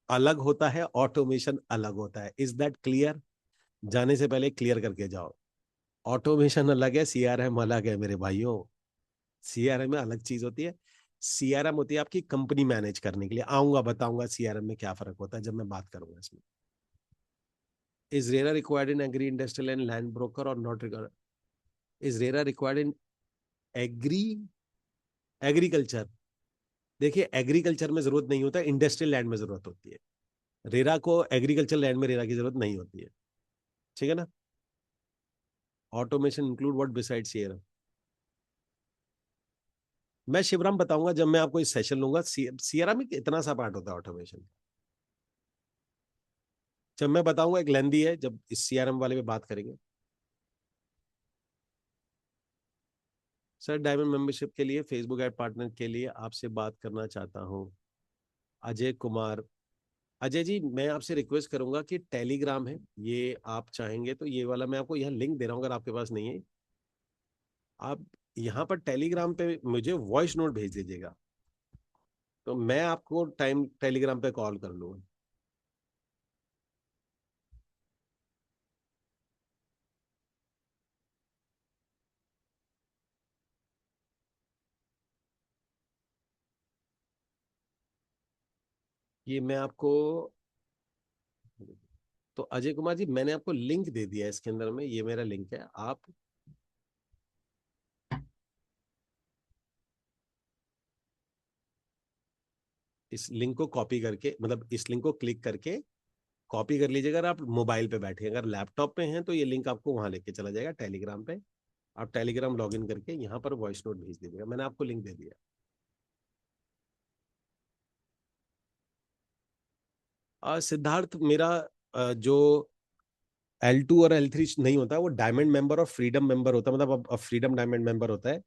अलग होता है, ऑटोमेशन अलग होता है, इज दैट क्लियर? जाने से पहले क्लियर करके जाओ। ऑटोमेशन अलग है, सीआरएम अलग है मेरे भाइयों। सीआरएम में अलग चीज होती है। सीआरएम होती है आपकी कंपनी मैनेज करने के लिए, आऊंगा बताऊंगा सीआरएम में क्या फर्क होता है जब मैं बात करूंगा इसमें। Is RERA required in agri industrial and land broker और not required? Is RERA required in agri agriculture, देखिए एग्रीकल्चर में जरूरत नहीं होता, इंडस्ट्रियल लैंड में जरूरत होती है। रेरा को एग्रीकल्चर लैंड में रेरा की जरूरत नहीं होती है। ठीक है ना। Automation include what besides CRM. मैं शिवराम बताऊंगा जब मैं आपको इस सेशन लूंगा। सीआरएम में इतना सा पार्ट होता है ऑटोमेशन। जब मैं बताऊंगा, एक लेंदी है, जब इस सीआरएम वाले पे बात करेंगे। सर डायमंड मेंबरशिप के लिए, फेसबुक ऐड पार्टनर के लिए आपसे बात करना चाहता हूँ। अजय कुमार। अजय जी, मैं आपसे रिक्वेस्ट करूंगा कि टेलीग्राम है, ये आप चाहेंगे तो ये वाला मैं आपको यहाँ लिंक दे रहा हूँ, अगर आपके पास नहीं है। आप यहाँ पर टेलीग्राम पे मुझे वॉइस नोट भेज दीजिएगा, तो मैं आपको टाइम टेलीग्राम पे कॉल कर लूंगा। ये मैं आपको, तो अजय कुमार जी मैंने आपको लिंक दे दिया है इसके अंदर में, ये मेरा लिंक है। आप इस लिंक को कॉपी करके, मतलब इस लिंक को क्लिक करके कॉपी कर लीजिएगा। अगर आप मोबाइल पे बैठे हैं, अगर लैपटॉप पे हैं तो ये लिंक आपको वहां लेके चला जाएगा टेलीग्राम पे। आप टेलीग्राम लॉगिन करके यहाँ पर वॉइस नोट भेज दीजिएगा, मैंने आपको लिंक दे दिया। सिद्धार्थ, मेरा जो L2 और L3 नहीं होता, वो डायमंड मेंबर और फ्रीडम मेंबर होता है, मतलब अब फ्रीडम डायमंड मेंबर होता है।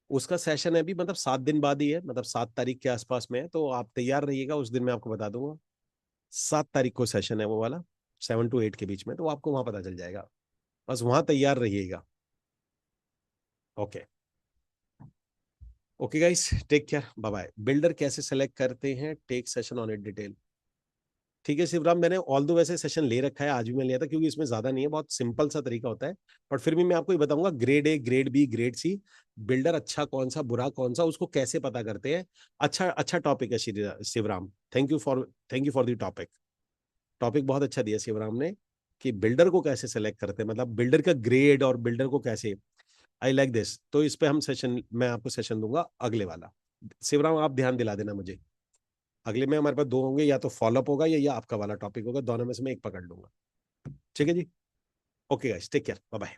उसका सेशन है अभी, मतलब 7 दिन बाद ही है, मतलब 7 तारीख के आसपास में है, तो आप तैयार रहिएगा, उस दिन मैं आपको बता दूंगा। 7 तारीख को सेशन है वो वाला, 7 to 8 के बीच में, तो आपको वहां पता चल जाएगा। बस वहां तैयार रहिएगा। Okay. Okay guys, take care, bye bye. Builder कैसे सेलेक्ट करते हैं, take session on it detail. ठीक है शिवराम, मैंने ऑल दो वैसे सेशन ले रखा है, आज भी मैं लिया था, क्योंकि इसमें ज्यादा नहीं है, बहुत सिंपल सा तरीका होता है। पर फिर भी मैं आपको ये बताऊंगा, grade A, grade B, grade C, builder अच्छा कौन सा, बुरा कौन सा, उसको कैसे पता करते हैं। अच्छा अच्छा टॉपिक है Shivram. Thank you for the topic. Topic बहुत अच्छा दिया शिवराम ने, कि बिल्डर को कैसे सेलेक्ट करते हैं, मतलब बिल्डर का ग्रेड और बिल्डर को कैसे। I like this. तो इस पे हम सेशन, मैं आपको सेशन दूंगा अगले वाला। शिवराम आप ध्यान दिला देना मुझे। अगले में हमारे पास दो होंगे, या तो फॉलोअप होगा या आपका वाला टॉपिक होगा, दोनों में से मैं एक पकड़ लूंगा। ठीक है जी। Okay guys, take care, bye bye.